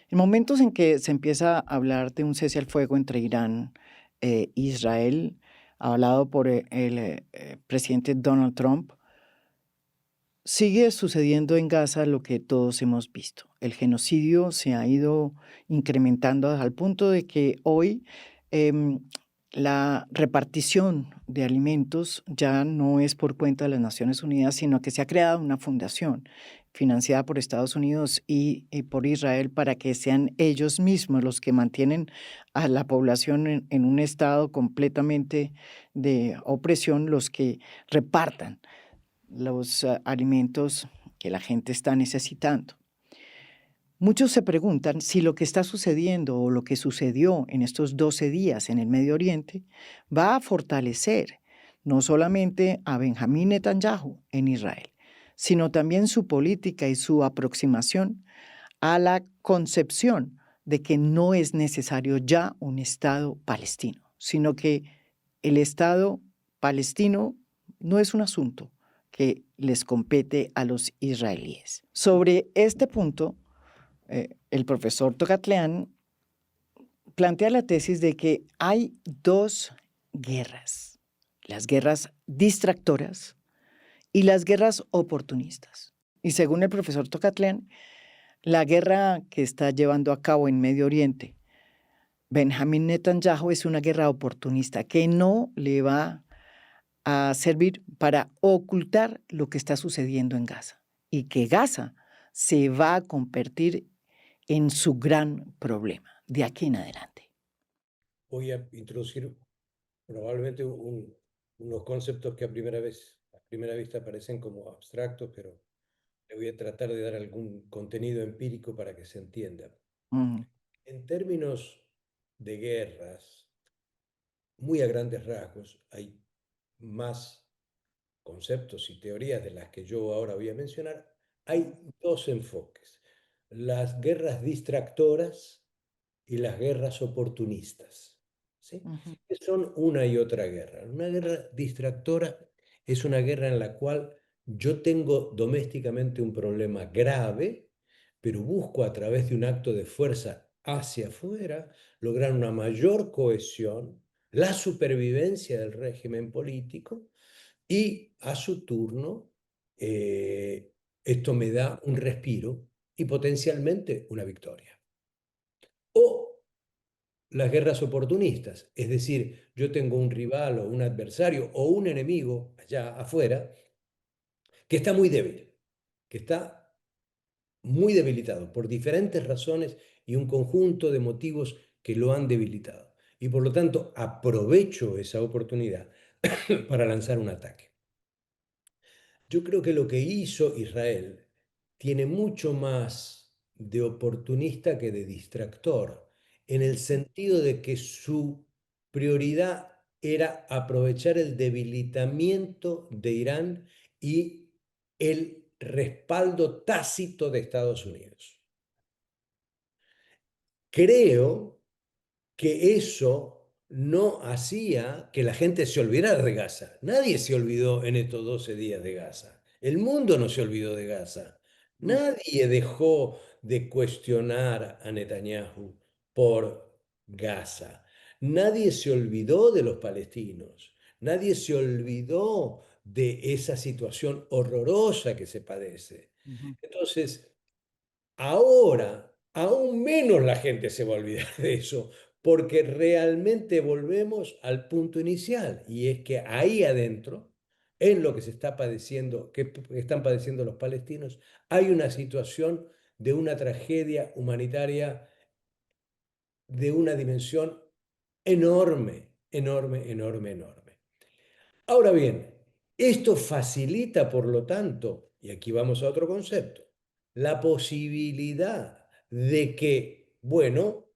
[SPEAKER 1] en momentos en que se empieza a hablar de un cese al fuego entre Irán e Israel, hablado por el presidente Donald Trump, sigue sucediendo en Gaza lo que todos hemos visto. El genocidio se ha ido incrementando al punto de que hoy la repartición de alimentos ya no es por cuenta de las Naciones Unidas, sino que se ha creado una fundación financiada por Estados Unidos y por Israel para que sean ellos mismos los que mantienen a la población en un estado completamente de opresión, los que repartan los alimentos que la gente está necesitando. Muchos se preguntan si lo que está sucediendo o lo que sucedió en estos 12 días en el Medio Oriente va a fortalecer no solamente a Benjamín Netanyahu en Israel, sino también su política y su aproximación a la concepción de que no es necesario ya un Estado palestino, sino que el Estado palestino no es un asunto que les compete a los israelíes. Sobre este punto, el profesor Tokatleán plantea la tesis de que hay dos guerras, las guerras distractoras y las guerras oportunistas. Y según el profesor Tokatleán, la guerra que está llevando a cabo en Medio Oriente Benjamín Netanyahu es una guerra oportunista que no le va a servir para ocultar lo que está sucediendo en Gaza y que Gaza se va a convertir en su gran problema de aquí en adelante.
[SPEAKER 2] Voy a introducir probablemente unos conceptos que a primera vista parecen como abstractos, pero le voy a tratar de dar algún contenido empírico para que se entienda. En términos de guerras, muy a grandes rasgos, hay más conceptos y teorías de las que yo ahora voy a mencionar. Hay dos enfoques: las guerras distractoras y las guerras oportunistas, ¿sí? Que son una y otra guerra. Una guerra distractora es una guerra en la cual yo tengo domésticamente un problema grave, pero busco a través de un acto de fuerza hacia afuera lograr una mayor cohesión, la supervivencia del régimen político y a su turno esto me da un respiro y potencialmente una victoria. O las guerras oportunistas, es decir, yo tengo un rival o un adversario o un enemigo allá afuera que está muy débil, que está muy debilitado por diferentes razones y un conjunto de motivos que lo han debilitado. Y por lo tanto aprovecho esa oportunidad para lanzar un ataque. Yo creo que lo que hizo Israel tiene mucho más de oportunista que de distractor, en el sentido de que su prioridad era aprovechar el debilitamiento de Irán y el respaldo tácito de Estados Unidos. Creo que eso no hacía que la gente se olvidara de Gaza. Nadie se olvidó en estos 12 días de Gaza. El mundo no se olvidó de Gaza. Nadie dejó de cuestionar a Netanyahu por Gaza. Nadie se olvidó de los palestinos. Nadie se olvidó de esa situación horrorosa que se padece. Entonces, ahora, aún menos la gente se va a olvidar de eso, porque realmente volvemos al punto inicial, y es que ahí adentro, en lo que se está padeciendo, que están padeciendo los palestinos, hay una situación de una tragedia humanitaria de una dimensión enorme, enorme, enorme, enorme. Ahora bien, esto facilita, por lo tanto, y aquí vamos a otro concepto, la posibilidad de que, bueno,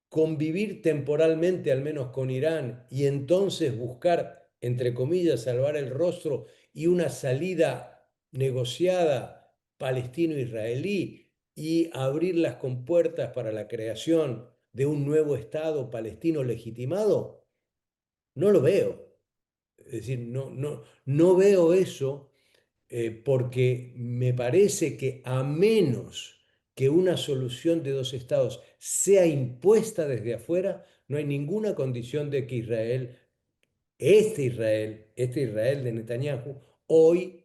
[SPEAKER 2] convivir temporalmente al menos con Irán y entonces buscar, entre comillas, salvar el rostro y una salida negociada palestino-israelí y abrir las compuertas para la creación de un nuevo Estado palestino legitimado, no lo veo. Es decir, no veo eso porque me parece que a menos que una solución de dos estados sea impuesta desde afuera, no hay ninguna condición de que este Israel de Netanyahu, hoy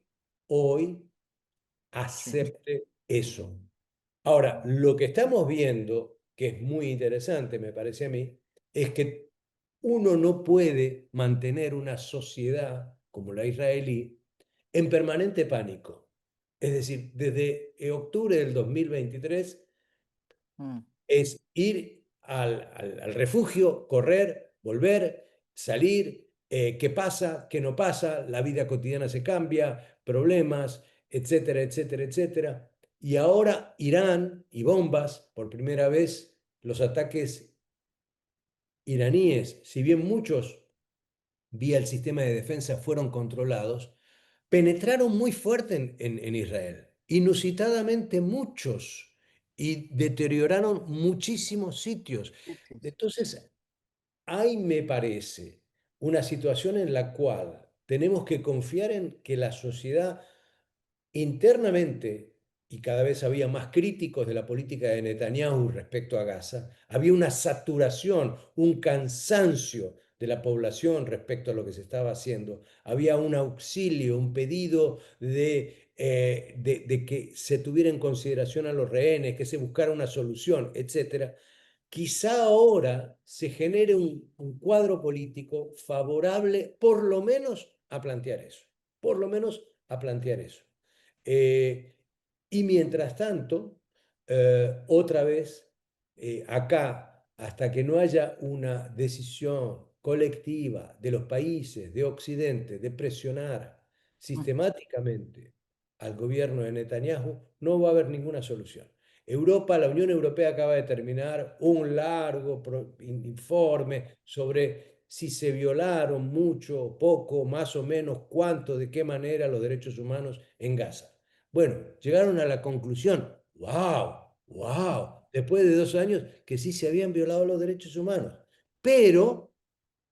[SPEAKER 2] acepte eso. Ahora, lo que estamos viendo, que es muy interesante, me parece a mí, es que uno no puede mantener una sociedad como la israelí en permanente pánico. Es decir, desde octubre del 2023 es ir al refugio, correr, volver, salir, qué pasa, qué no pasa, la vida cotidiana se cambia, problemas, etcétera, etcétera, etcétera. Y ahora Irán y bombas, por primera vez, los ataques iraníes, si bien muchos vía el sistema de defensa fueron controlados, penetraron muy fuerte en Israel, inusitadamente muchos, y deterioraron muchísimos sitios. Entonces, hay, me parece, una situación en la cual tenemos que confiar en que la sociedad internamente, y cada vez había más críticos de la política de Netanyahu respecto a Gaza, había una saturación, un cansancio de la población respecto a lo que se estaba haciendo, había un auxilio, un pedido de que se tuviera en consideración a los rehenes, que se buscara una solución, etcétera. Quizá ahora se genere un cuadro político favorable por lo menos a plantear eso, por lo menos a plantear eso. Eh, y mientras tanto, otra vez, acá, hasta que no haya una decisión colectiva de los países de Occidente de presionar sistemáticamente al gobierno de Netanyahu, no va a haber ninguna solución. Europa, la Unión Europea acaba de terminar un largo informe sobre si se violaron mucho, poco, más o menos, cuánto, de qué manera los derechos humanos en Gaza. Bueno, llegaron a la conclusión, wow, después de 2 años, que sí se habían violado los derechos humanos. Pero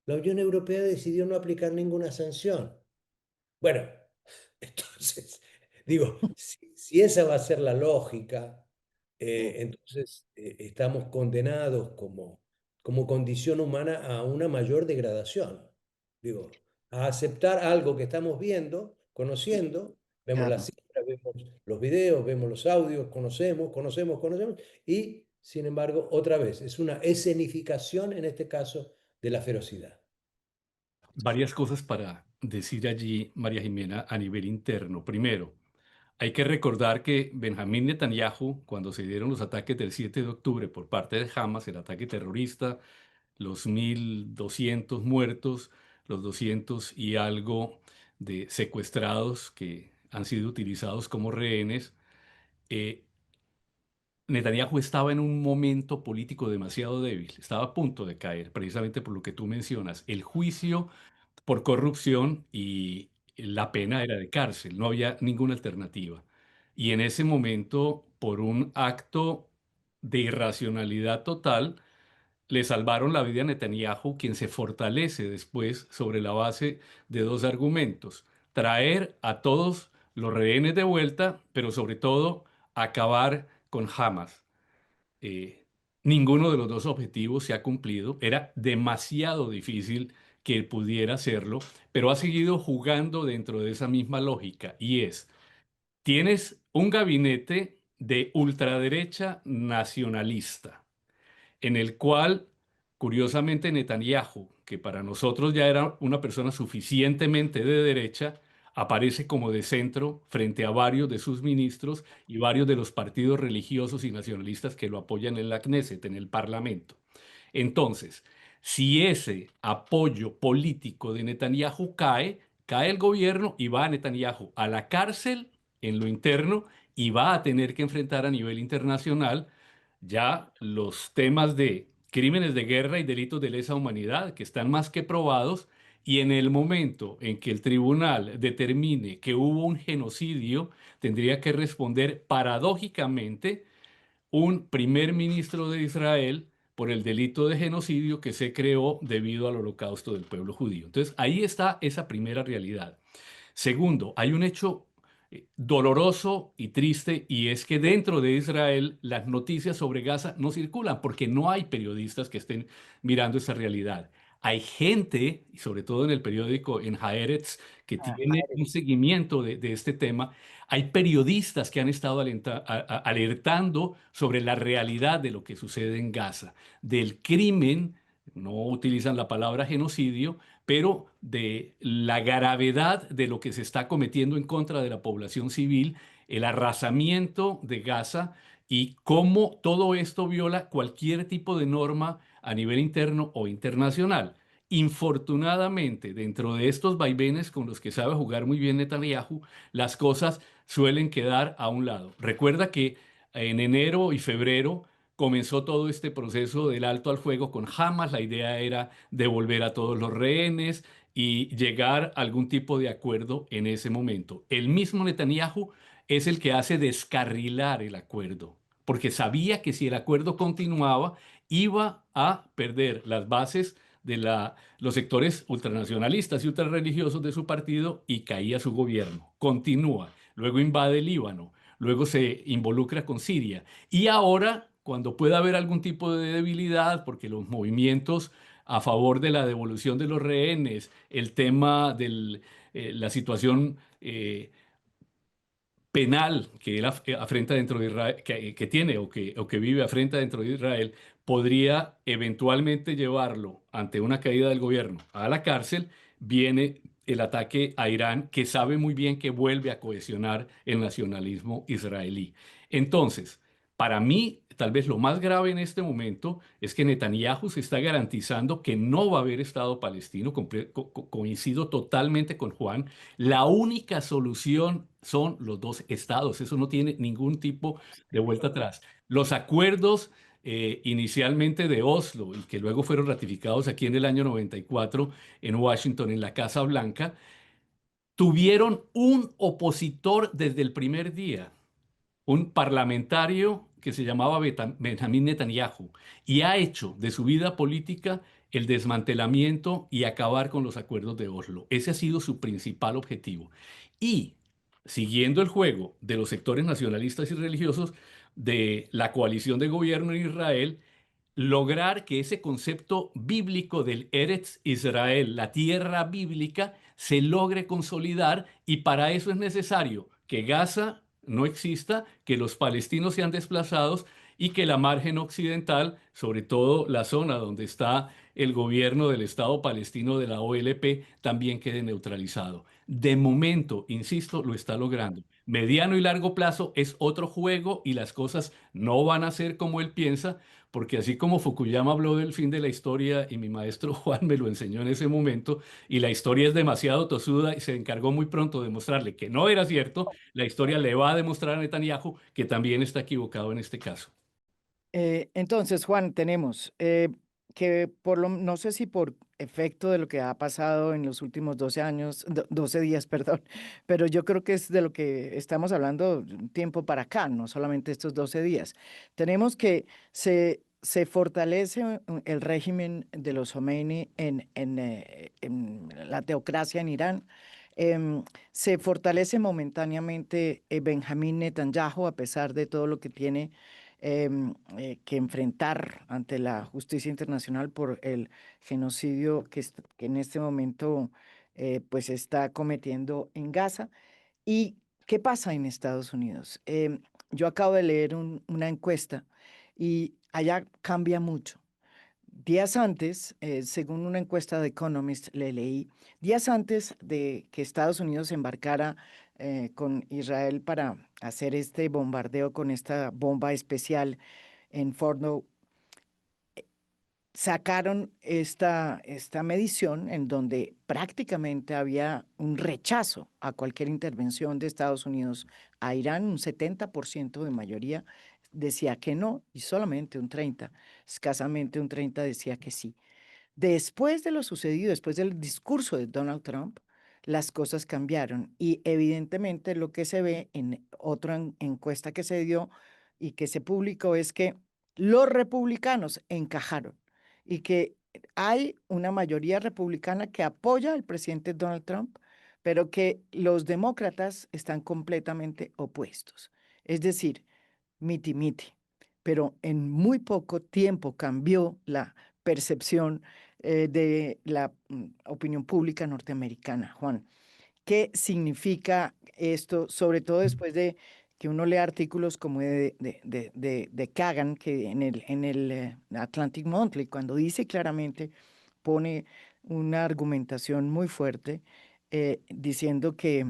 [SPEAKER 2] la Unión Europea decidió no aplicar ninguna sanción. Bueno, entonces, digo, si esa va a ser la lógica, entonces estamos condenados como condición humana a una mayor degradación. Digo, a aceptar algo que estamos viendo, conociendo, vemos las
[SPEAKER 1] Claro.
[SPEAKER 2] cifras, vemos los videos, vemos los audios, conocemos, y sin embargo, otra vez, es una escenificación en este caso de la ferocidad.
[SPEAKER 4] Varias cosas para decir allí, María Jimena, a nivel interno. Primero, hay que recordar que Benjamín Netanyahu, cuando se dieron los ataques del 7 de octubre por parte de Hamas, el ataque terrorista, los 1.200 muertos, los 200 y algo de secuestrados que han sido utilizados como rehenes, eh, Netanyahu estaba en un momento político demasiado débil, estaba a punto de caer, precisamente por lo que tú mencionas. El juicio por corrupción y la pena era de cárcel, no había ninguna alternativa. Y en ese momento, por un acto de irracionalidad total, le salvaron la vida a Netanyahu, quien se fortalece después sobre la base de dos argumentos: traer a todos los rehenes de vuelta, pero sobre todo acabar con Hamas. Eh, Ninguno de los dos objetivos se ha cumplido. Era demasiado difícil que él pudiera hacerlo, pero ha seguido jugando dentro de esa misma lógica, y es: tienes un gabinete de ultraderecha nacionalista en el cual, curiosamente, Netanyahu, que para nosotros ya era una persona suficientemente de derecha, aparece como de centro frente a varios de sus ministros y varios de los partidos religiosos y nacionalistas que lo apoyan en la Knesset, en el Parlamento. Entonces, si ese apoyo político de Netanyahu cae, cae el gobierno y va a Netanyahu a la cárcel en lo interno y va a tener que enfrentar a nivel internacional ya los temas de crímenes de guerra y delitos de lesa humanidad, que están más que probados, y en el momento en que el tribunal determine que hubo un genocidio, tendría que responder paradójicamente un primer ministro de Israel por el delito de genocidio que se creó debido al holocausto del pueblo judío. Entonces, ahí está esa primera realidad. Segundo, hay un hecho doloroso y triste, y es que dentro de Israel las noticias sobre Gaza no circulan porque no hay periodistas que estén mirando esa realidad. Hay gente, y sobre todo en el periódico, en Haaretz, que tiene un seguimiento de este tema. Hay periodistas que han estado alertando sobre la realidad de lo que sucede en Gaza, del crimen, no utilizan la palabra genocidio, pero de la gravedad de lo que se está cometiendo en contra de la población civil, el arrasamiento de Gaza y cómo todo esto viola cualquier tipo de norma a nivel interno o internacional. Infortunadamente, dentro de estos vaivenes con los que sabe jugar muy bien Netanyahu, las cosas suelen quedar a un lado. Recuerda que en enero y febrero comenzó todo este proceso del alto al fuego con Hamas. La idea era devolver a todos los rehenes, y llegar a algún tipo de acuerdo en ese momento. El mismo Netanyahu es el que hace descarrilar el acuerdo, porque sabía que si el acuerdo continuaba, iba a perder las bases de los sectores ultranacionalistas y ultrarreligiosos de su partido y caía su gobierno. Continúa, luego invade el Líbano, luego se involucra con Siria y ahora, cuando pueda haber algún tipo de debilidad, porque los movimientos a favor de la devolución de los rehenes, el tema de la situación penal que él afrenta dentro de Israel, que tiene o que vive afrenta dentro de Israel, podría eventualmente llevarlo ante una caída del gobierno a la cárcel. Viene el ataque a Irán, que sabe muy bien que vuelve a cohesionar el nacionalismo israelí. Entonces, para mí, tal vez lo más grave en este momento es que Netanyahu se está garantizando que no va a haber Estado palestino. Coincido totalmente con Juan. La única solución son los dos estados. Eso no tiene ningún tipo de vuelta atrás. Los acuerdos inicialmente de Oslo y que luego fueron ratificados aquí en el año 94 en Washington, en la Casa Blanca, tuvieron un opositor desde el primer día, un parlamentario que se llamaba Benjamín Netanyahu, y ha hecho de su vida política el desmantelamiento y acabar con los acuerdos de Oslo. Ese ha sido su principal objetivo. Y siguiendo el juego de los sectores nacionalistas y religiosos de la coalición de gobierno en Israel, lograr que ese concepto bíblico del Eretz Israel, la tierra bíblica, se logre consolidar, y para eso es necesario que Gaza no exista, que los palestinos sean desplazados y que la margen occidental, sobre todo la zona donde está el gobierno del Estado palestino de la OLP, también quede neutralizado. De momento, insisto, lo está logrando. Mediano y largo plazo es otro juego y las cosas no van a ser como él piensa, porque así como Fukuyama habló del fin de la historia y mi maestro Juan me lo enseñó en ese momento, y la historia es demasiado tosuda y se encargó muy pronto de mostrarle que no era cierto, la historia le va a demostrar a Netanyahu que también está equivocado en este caso.
[SPEAKER 1] Entonces, Juan, tenemos que no sé si por efecto de lo que ha pasado en los últimos 12 años, 12 días, perdón, pero yo creo que es de lo que estamos hablando de un tiempo para acá, no solamente estos 12 días. Tenemos que se fortalece el régimen de los Khomeini en la teocracia en Irán. Se fortalece momentáneamente Benjamín Netanyahu, a pesar de todo lo que tiene que enfrentar ante la justicia internacional por el genocidio que en este momento pues está cometiendo en Gaza. ¿Y qué pasa en Estados Unidos? Yo acabo de leer una encuesta y allá cambia mucho. Días antes, según una encuesta de Economist, le leí, días antes de que Estados Unidos embarcara con Israel para hacer este bombardeo con esta bomba especial en Fordo, sacaron esta medición en donde prácticamente había un rechazo a cualquier intervención de Estados Unidos a Irán. Un 70% de mayoría decía que no y solamente un 30, escasamente un 30 decía que sí. Después de lo sucedido, después del discurso de Donald Trump, las cosas cambiaron y evidentemente lo que se ve en otra encuesta que se dio y que se publicó es que los republicanos encajaron y que hay una mayoría republicana que apoya al presidente Donald Trump, pero que los demócratas están completamente opuestos. Es decir, miti-miti. Pero en muy poco tiempo cambió la percepción de la opinión pública norteamericana. Juan, ¿qué significa esto, sobre todo después de que uno lee artículos como de Kagan, que en el Atlantic Monthly, cuando dice claramente, pone una argumentación muy fuerte diciendo que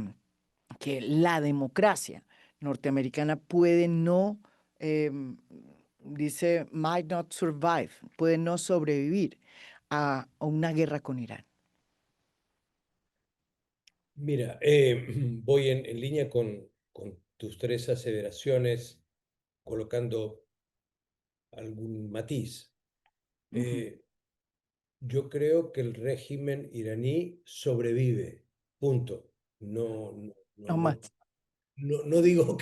[SPEAKER 1] la democracia norteamericana puede no, dice, might not survive, puede no sobrevivir a una guerra con Irán?
[SPEAKER 2] Mira, voy en línea con tus tres aseveraciones, colocando algún matiz.
[SPEAKER 1] Ujú.
[SPEAKER 2] yo creo que el régimen iraní sobrevive, punto. No, no, no,
[SPEAKER 1] No más.
[SPEAKER 2] no, no digo
[SPEAKER 1] Ujú.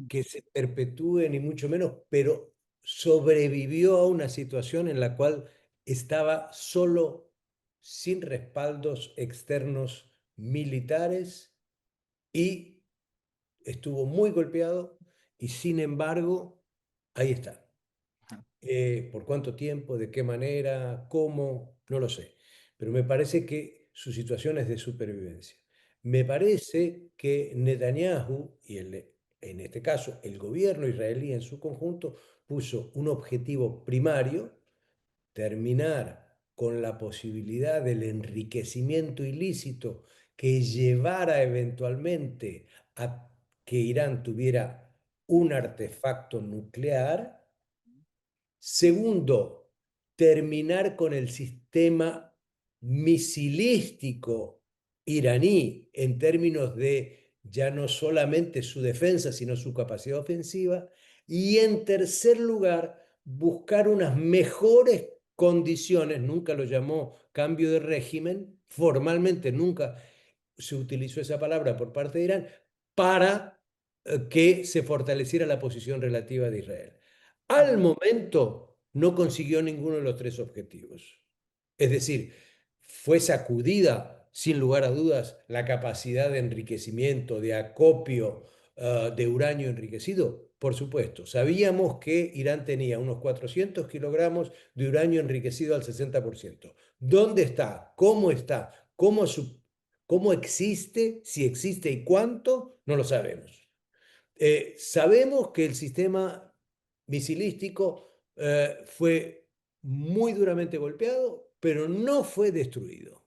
[SPEAKER 2] que se perpetúe ni mucho menos, pero sobrevivió a una situación en la cual estaba solo, sin respaldos externos militares, y estuvo muy golpeado, y sin embargo, ahí está. ¿Por cuánto tiempo? ¿De qué manera? ¿Cómo? No lo sé. Pero me parece que su situación es de supervivencia. Me parece que Netanyahu, en este caso el gobierno israelí en su conjunto, puso un objetivo primario: terminar con la posibilidad del enriquecimiento ilícito que llevara eventualmente a que Irán tuviera un artefacto nuclear. Segundo, terminar con el sistema misilístico iraní en términos de ya no solamente su defensa, sino su capacidad ofensiva. Y en tercer lugar, buscar unas mejores condiciones, nunca lo llamó cambio de régimen, formalmente nunca se utilizó esa palabra por parte de Irán, para que se fortaleciera la posición relativa de Israel. Al
[SPEAKER 1] Ujú.
[SPEAKER 2] momento no consiguió ninguno de los tres objetivos. Es decir, fue sacudida, sin lugar a dudas, la capacidad de enriquecimiento, de acopio de uranio enriquecido. Por supuesto, sabíamos que Irán tenía unos 400 kilogramos de uranio enriquecido al 60%. ¿Dónde está? ¿Cómo está? ¿Cómo existe? Si existe y cuánto, no lo sabemos. Sabemos que el sistema misilístico fue muy duramente golpeado, pero no fue destruido.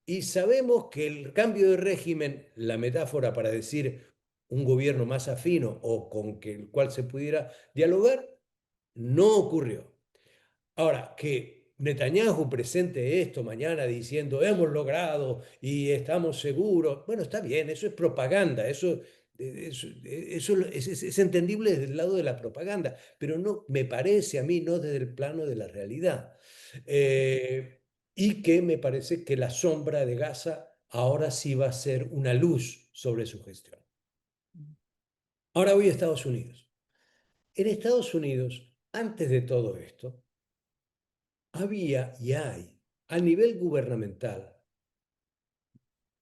[SPEAKER 2] Y sabemos que el cambio de régimen, la metáfora para decir un gobierno más afino o con el cual se pudiera dialogar, no ocurrió. Ahora, que Netanyahu presente esto mañana diciendo hemos logrado y estamos seguros, bueno, está bien, eso es propaganda, eso es entendible desde el lado de la propaganda, pero no, me parece a mí, no desde el plano de la realidad. Eh, y que me parece que la sombra de Gaza ahora sí va a ser una luz sobre su gestión. Ahora voy a Estados Unidos. En Estados Unidos, antes de todo esto, había y hay, a nivel gubernamental,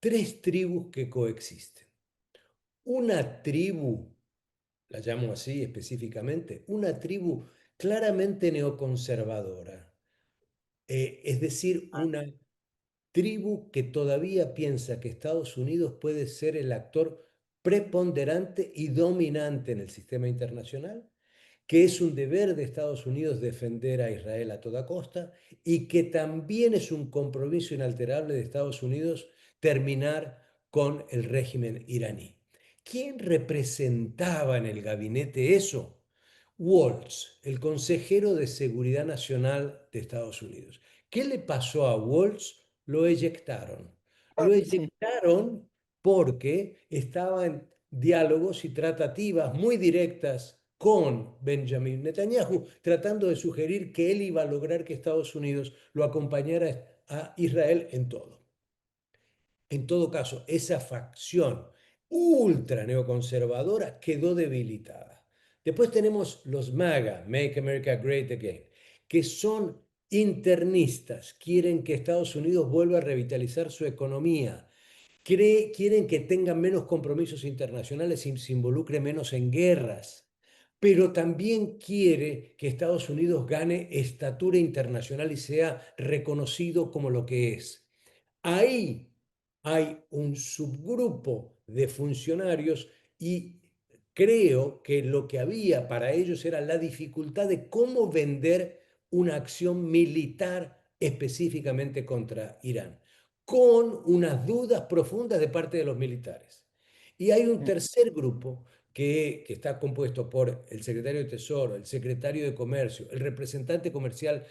[SPEAKER 2] tres tribus que coexisten. Una tribu, la llamo así específicamente, una tribu claramente neoconservadora, es decir, una tribu que todavía piensa que Estados Unidos puede ser el actor preponderante y dominante en el sistema internacional, que es un deber de Estados Unidos defender a Israel a toda costa, y que también es un compromiso inalterable de Estados Unidos terminar con el régimen iraní. ¿Quién representaba en el gabinete eso? Waltz, el consejero de Seguridad Nacional de Estados Unidos. ¿Qué le pasó a Waltz? Lo eyectaron. Lo
[SPEAKER 1] Sí.
[SPEAKER 2] eyectaron porque estaba en diálogos y tratativas muy directas con Benjamin Netanyahu, tratando de sugerir que él iba a lograr que Estados Unidos lo acompañara a Israel en todo. En todo caso, esa facción ultra neoconservadora quedó debilitada. Después tenemos los MAGA, Make America Great Again, que son internistas, quieren que Estados Unidos vuelva a revitalizar su economía, quieren que tengan menos compromisos internacionales y se involucre menos en guerras, pero también quiere que Estados Unidos gane estatura internacional y sea reconocido como lo que es. Ahí hay un subgrupo de funcionarios, y creo que lo que había para ellos era la dificultad de cómo vender una acción militar específicamente contra Irán, con unas dudas profundas de parte de los militares. Y hay un
[SPEAKER 1] Sí.
[SPEAKER 2] tercer grupo que está compuesto por el secretario de Tesoro, el secretario de Comercio, el representante comercial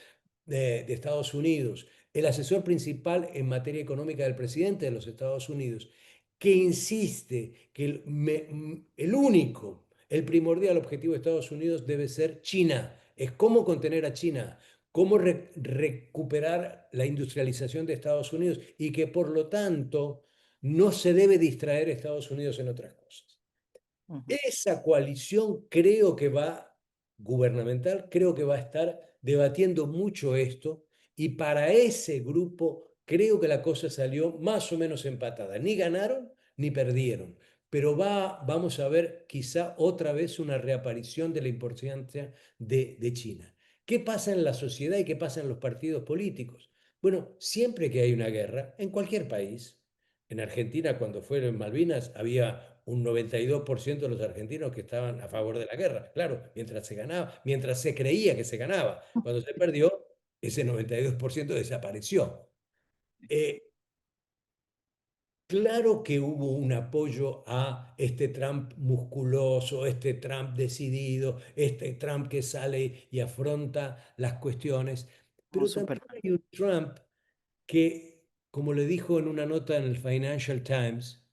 [SPEAKER 2] de Estados Unidos, el asesor principal en materia económica del presidente de los Estados Unidos, que insiste que el único, el primordial objetivo de Estados Unidos debe ser China. Es cómo contener a China, cómo recuperar la industrialización de Estados Unidos y que por lo tanto no se debe distraer Estados Unidos en otras cosas.
[SPEAKER 1] Ujú.
[SPEAKER 2] Esa coalición creo que va, gubernamental, creo que va a estar debatiendo mucho esto y para ese grupo creo que la cosa salió más o menos empatada. Ni ganaron ni perdieron, pero vamos a ver quizá otra vez una reaparición de la importancia de China. ¿Qué pasa en la sociedad y qué pasa en los partidos políticos? Bueno, siempre que hay una guerra, en cualquier país, en Argentina cuando fueron Malvinas había un 92% de los argentinos que estaban a favor de la guerra. Claro, mientras se ganaba, mientras se creía que se ganaba. Cuando se perdió, ese 92% desapareció. Eh, claro que hubo un apoyo a este Trump musculoso, este Trump decidido, este Trump que sale y afronta las cuestiones,
[SPEAKER 1] Como
[SPEAKER 2] pero también
[SPEAKER 1] Superman.
[SPEAKER 2] hay un Trump que, como le dijo en una nota en el Financial Times,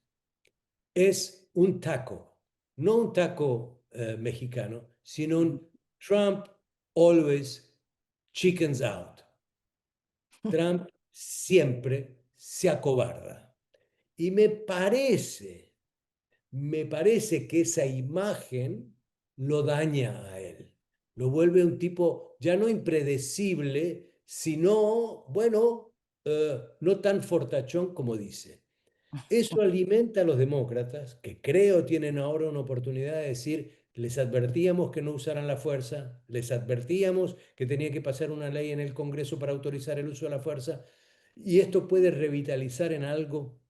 [SPEAKER 2] es un taco, no un taco mexicano, sino
[SPEAKER 1] Ujú.
[SPEAKER 2] un Trump always chickens out. Trump siempre se acobarda. Y me parece que esa imagen lo daña a él. Lo vuelve un tipo ya no impredecible, sino, bueno, no tan fortachón como dice. Eso alimenta a los demócratas, que creo tienen ahora una oportunidad de decir, les advertíamos que no usaran la fuerza, les advertíamos que tenía que pasar una ley en el Congreso para autorizar el uso de la fuerza, y esto puede revitalizar en algo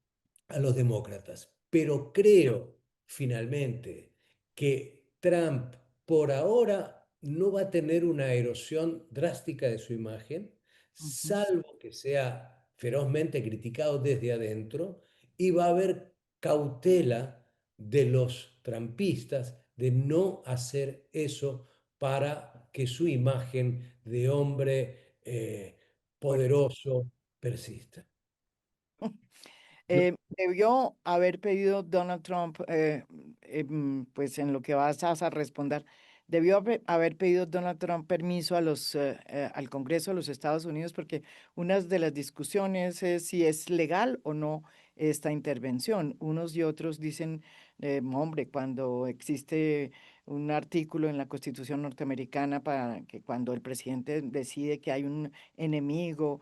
[SPEAKER 2] a los demócratas. Pero creo, finalmente, que Trump por ahora no va a tener una erosión drástica de su imagen,
[SPEAKER 1] Ujú.
[SPEAKER 2] salvo que sea ferozmente criticado desde adentro y va a haber cautela de los trampistas de no hacer eso para que su imagen de hombre
[SPEAKER 1] Fuerte.
[SPEAKER 2] poderoso persista. No,
[SPEAKER 1] Debió haber pedido Donald Trump, pues en lo que vas a responder, debió haber pedido Donald Trump permiso a al Congreso de los Estados Unidos, porque una de las discusiones es si es legal o no esta intervención. Unos y otros dicen, hombre, cuando existe un artículo en la Constitución norteamericana para que cuando el presidente decide que hay un enemigo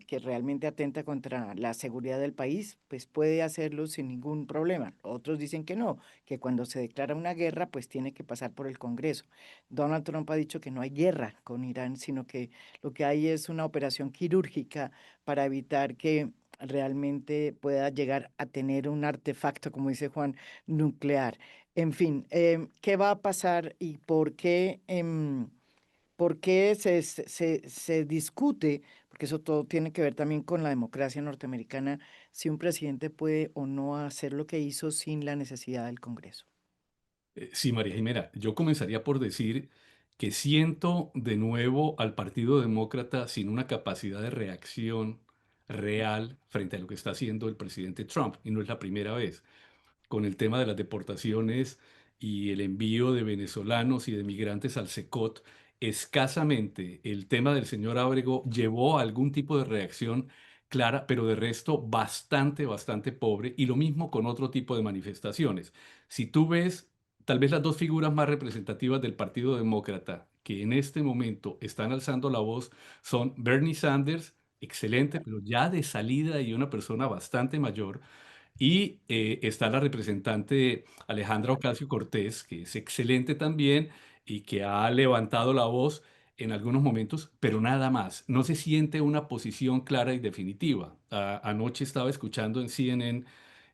[SPEAKER 1] que realmente atenta contra la seguridad del país, pues puede hacerlo sin ningún problema. Otros dicen que no, que cuando se declara una guerra, pues tiene que pasar por el Congreso. Donald Trump ha dicho que no hay guerra con Irán, sino que lo que hay es una operación quirúrgica para evitar que realmente pueda llegar a tener un artefacto, como dice Juan, nuclear. En fin, ¿qué va a pasar y por qué? ¿Por qué se discute? Porque eso todo tiene que ver también con la democracia norteamericana, si un presidente puede o no hacer lo que hizo sin la necesidad del Congreso.
[SPEAKER 4] Sí, María Jimena, yo comenzaría por decir que siento de nuevo al Partido Demócrata sin una capacidad de reacción real frente a lo que está haciendo el presidente Trump, y no es la primera vez con el tema de las deportaciones y el envío de venezolanos y de migrantes al SECOT, escasamente el tema del señor Ábrego llevó a algún tipo de reacción clara, pero de resto bastante, bastante pobre, y lo mismo con otro tipo de manifestaciones. Si tú ves tal vez las dos figuras más representativas del Partido Demócrata que en este momento están alzando la voz son Bernie Sanders, excelente, pero ya de salida y una persona bastante mayor, y está la representante Alejandra Ocasio-Cortez, que es excelente también y que ha levantado la voz en algunos momentos, pero nada más. No se siente una posición clara y definitiva. Anoche estaba escuchando en CNN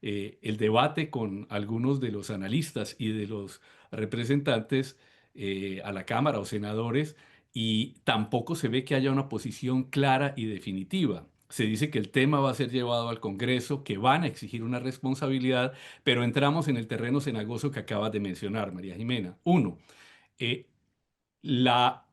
[SPEAKER 4] el debate con algunos de los analistas y de los representantes a la Cámara o senadores, y tampoco se ve que haya una posición clara y definitiva. Se dice que el tema va a ser llevado al Congreso, que van a exigir una responsabilidad, pero entramos en el terreno cenagoso que acabas de mencionar, María Jimena. Uno, eh, la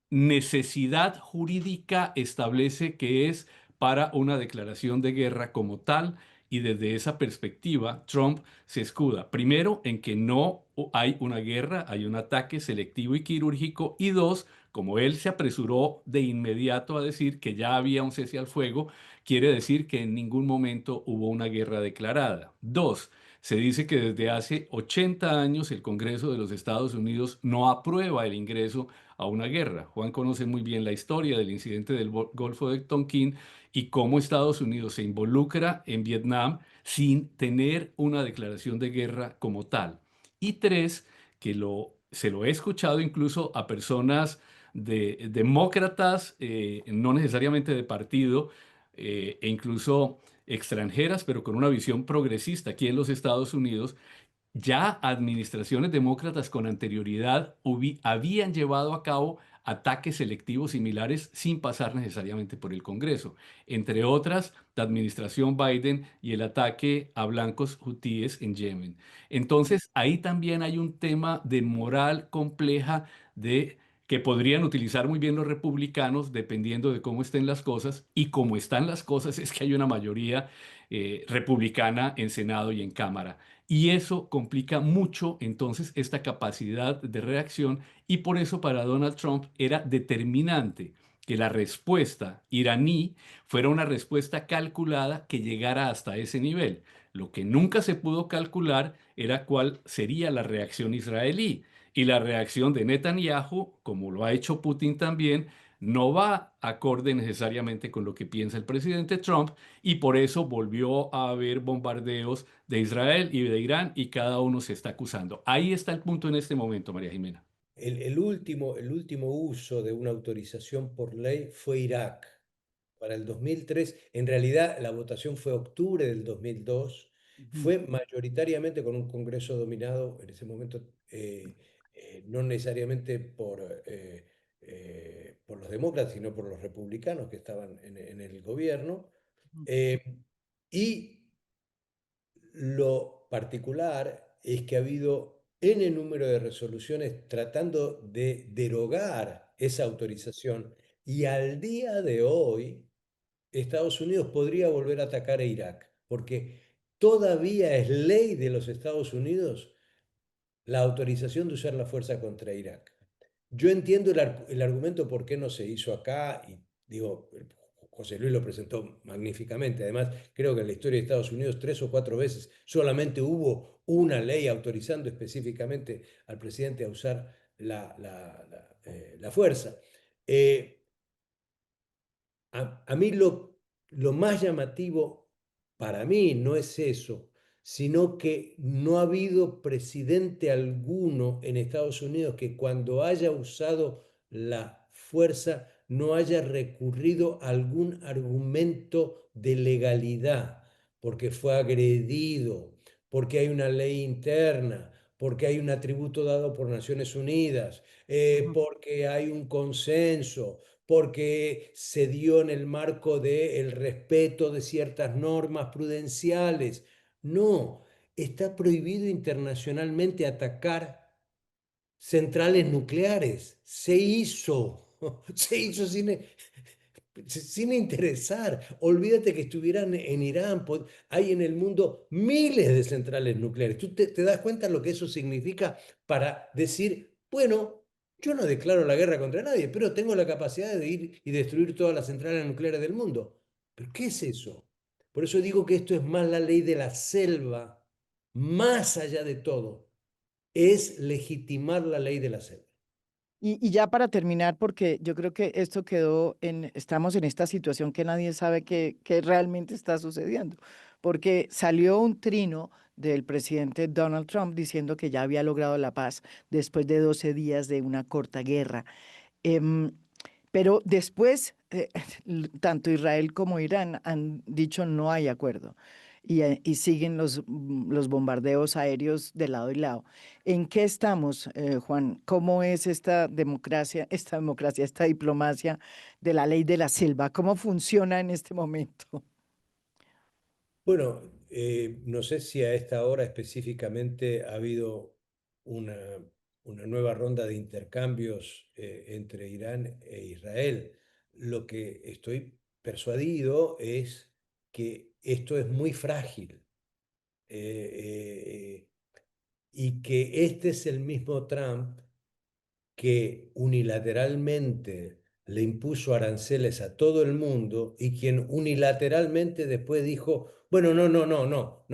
[SPEAKER 4] necesidad jurídica establece que es para una declaración de guerra como tal, y desde esa perspectiva Trump se escuda, primero, en que no hay una guerra, hay un ataque selectivo y quirúrgico, y dos, como él se apresuró de inmediato a decir que ya había un cese al fuego, quiere decir que en ningún momento hubo una guerra declarada. Dos, se dice que desde hace 80 años el Congreso de los Estados Unidos no aprueba el ingreso a una guerra. Juan conoce muy bien la historia del incidente del Golfo de Tonkin y cómo Estados Unidos se involucra en Vietnam sin tener una declaración de guerra como tal. Y tres, que se lo he escuchado incluso a personas demócratas, no necesariamente de partido, e incluso extranjeras, pero con una visión progresista aquí en los Estados Unidos, ya administraciones demócratas con anterioridad habían llevado a cabo ataques selectivos similares sin pasar necesariamente por el Congreso, entre otras la administración Biden y el ataque a blancos hutíes en Yemen. Entonces, ahí también hay un tema de moral compleja de que podrían utilizar muy bien los republicanos dependiendo de cómo estén las cosas, y como están las cosas es que hay una mayoría republicana en Senado y en Cámara. Y eso complica mucho entonces esta capacidad de reacción, y por eso para Donald Trump era determinante que la respuesta iraní fuera una respuesta calculada que llegara hasta ese nivel. Lo que nunca se pudo calcular era cuál sería la reacción israelí. Y la reacción de Netanyahu, como lo ha hecho Putin también, no va acorde necesariamente con lo que piensa el presidente Trump, y por eso volvió a haber bombardeos de Israel y de Irán, y cada uno se está acusando. Ahí está el punto en este momento, María Jimena.
[SPEAKER 2] El último uso de una autorización por ley fue Irak. Para el 2003, en realidad la votación fue octubre del 2002,
[SPEAKER 1] Ujú,
[SPEAKER 2] fue mayoritariamente con un Congreso dominado en ese momento, no necesariamente por los demócratas, sino por los republicanos que estaban en el gobierno.
[SPEAKER 1] ujú,
[SPEAKER 2] Eh, y lo particular es que ha habido N número de resoluciones tratando de derogar esa autorización, y al día de hoy Estados Unidos podría volver a atacar a Irak, porque todavía es ley de los Estados Unidos la autorización de usar la fuerza contra Irak. Yo entiendo el argumento por qué no se hizo acá, y digo, José Luis lo presentó magníficamente. Además, creo que en la historia de Estados Unidos 3 o 4 veces solamente hubo una ley autorizando específicamente al presidente a usar la fuerza. Eh, a mí lo más llamativo para mí no es eso, sino que no ha habido presidente alguno en Estados Unidos que cuando haya usado la fuerza no haya recurrido a algún argumento de legalidad, porque fue agredido, porque hay una ley interna, porque hay un atributo dado por Naciones Unidas,
[SPEAKER 1] ujú.
[SPEAKER 2] porque hay un consenso, porque se dio en el marco del respeto de ciertas normas prudenciales. No, está prohibido internacionalmente atacar centrales nucleares. Se hizo, se hizo sin interesar. Olvídate que estuvieran en Irán. Hay en el mundo miles de centrales nucleares. ¿Tú te das cuenta lo que eso significa para decir, bueno, yo no declaro la guerra contra nadie, pero tengo la capacidad de ir y destruir todas las centrales nucleares del mundo? ¿Pero qué es eso? Por eso digo que esto es más la ley de la selva, más allá de todo. Es legitimar la ley de la selva.
[SPEAKER 1] Y ya para terminar, porque yo creo que esto quedó estamos en esta situación que nadie sabe qué realmente está sucediendo, porque salió un trino del presidente Donald Trump diciendo que ya había logrado la paz después de 12 días de una corta guerra. Em, pero después, tanto Israel como Irán han dicho no hay acuerdo y siguen los bombardeos aéreos de lado y lado. ¿En qué estamos, Juan? ¿Cómo es esta diplomacia de la ley de la selva? ¿Cómo funciona en este momento?
[SPEAKER 2] Bueno, no sé si a esta hora específicamente ha habido una, una nueva ronda de intercambios entre Irán e Israel. Lo que estoy persuadido es que esto es muy frágil y que este es el mismo Trump que unilateralmente le impuso aranceles a todo el mundo y quien unilateralmente después dijo, bueno, no,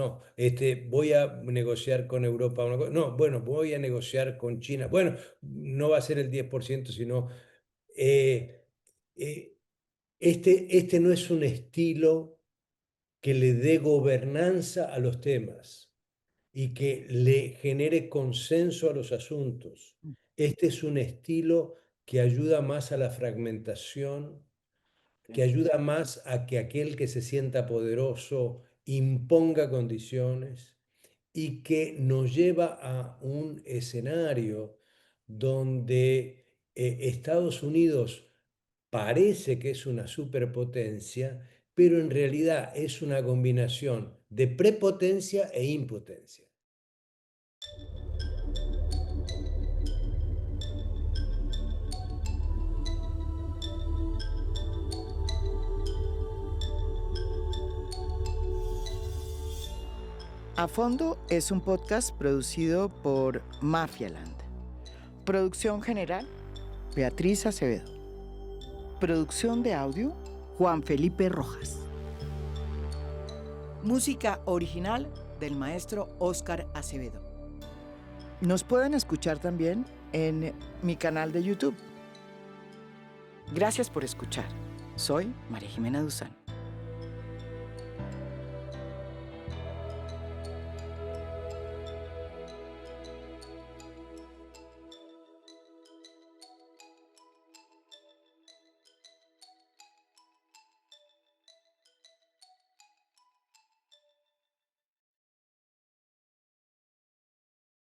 [SPEAKER 2] voy a negociar con Europa, no, bueno, voy a negociar con China, bueno, no va a ser el 10%, sino... eh, eh, este no es un estilo que le dé gobernanza a los temas y que le genere consenso a los asuntos. Este es un estilo que ayuda más a la fragmentación, que ayuda más a que aquel que se sienta poderoso imponga condiciones y que nos lleva a un escenario donde Estados Unidos parece que es una superpotencia, pero en realidad es una combinación de prepotencia e impotencia.
[SPEAKER 1] A Fondo es un podcast producido por Mafialand. Producción general, Beatriz Acevedo. Producción de audio, Juan Felipe Rojas. Música original del maestro Óscar Acevedo. Nos pueden escuchar también en mi canal de YouTube. Gracias por escuchar. Soy María Jimena Duzán.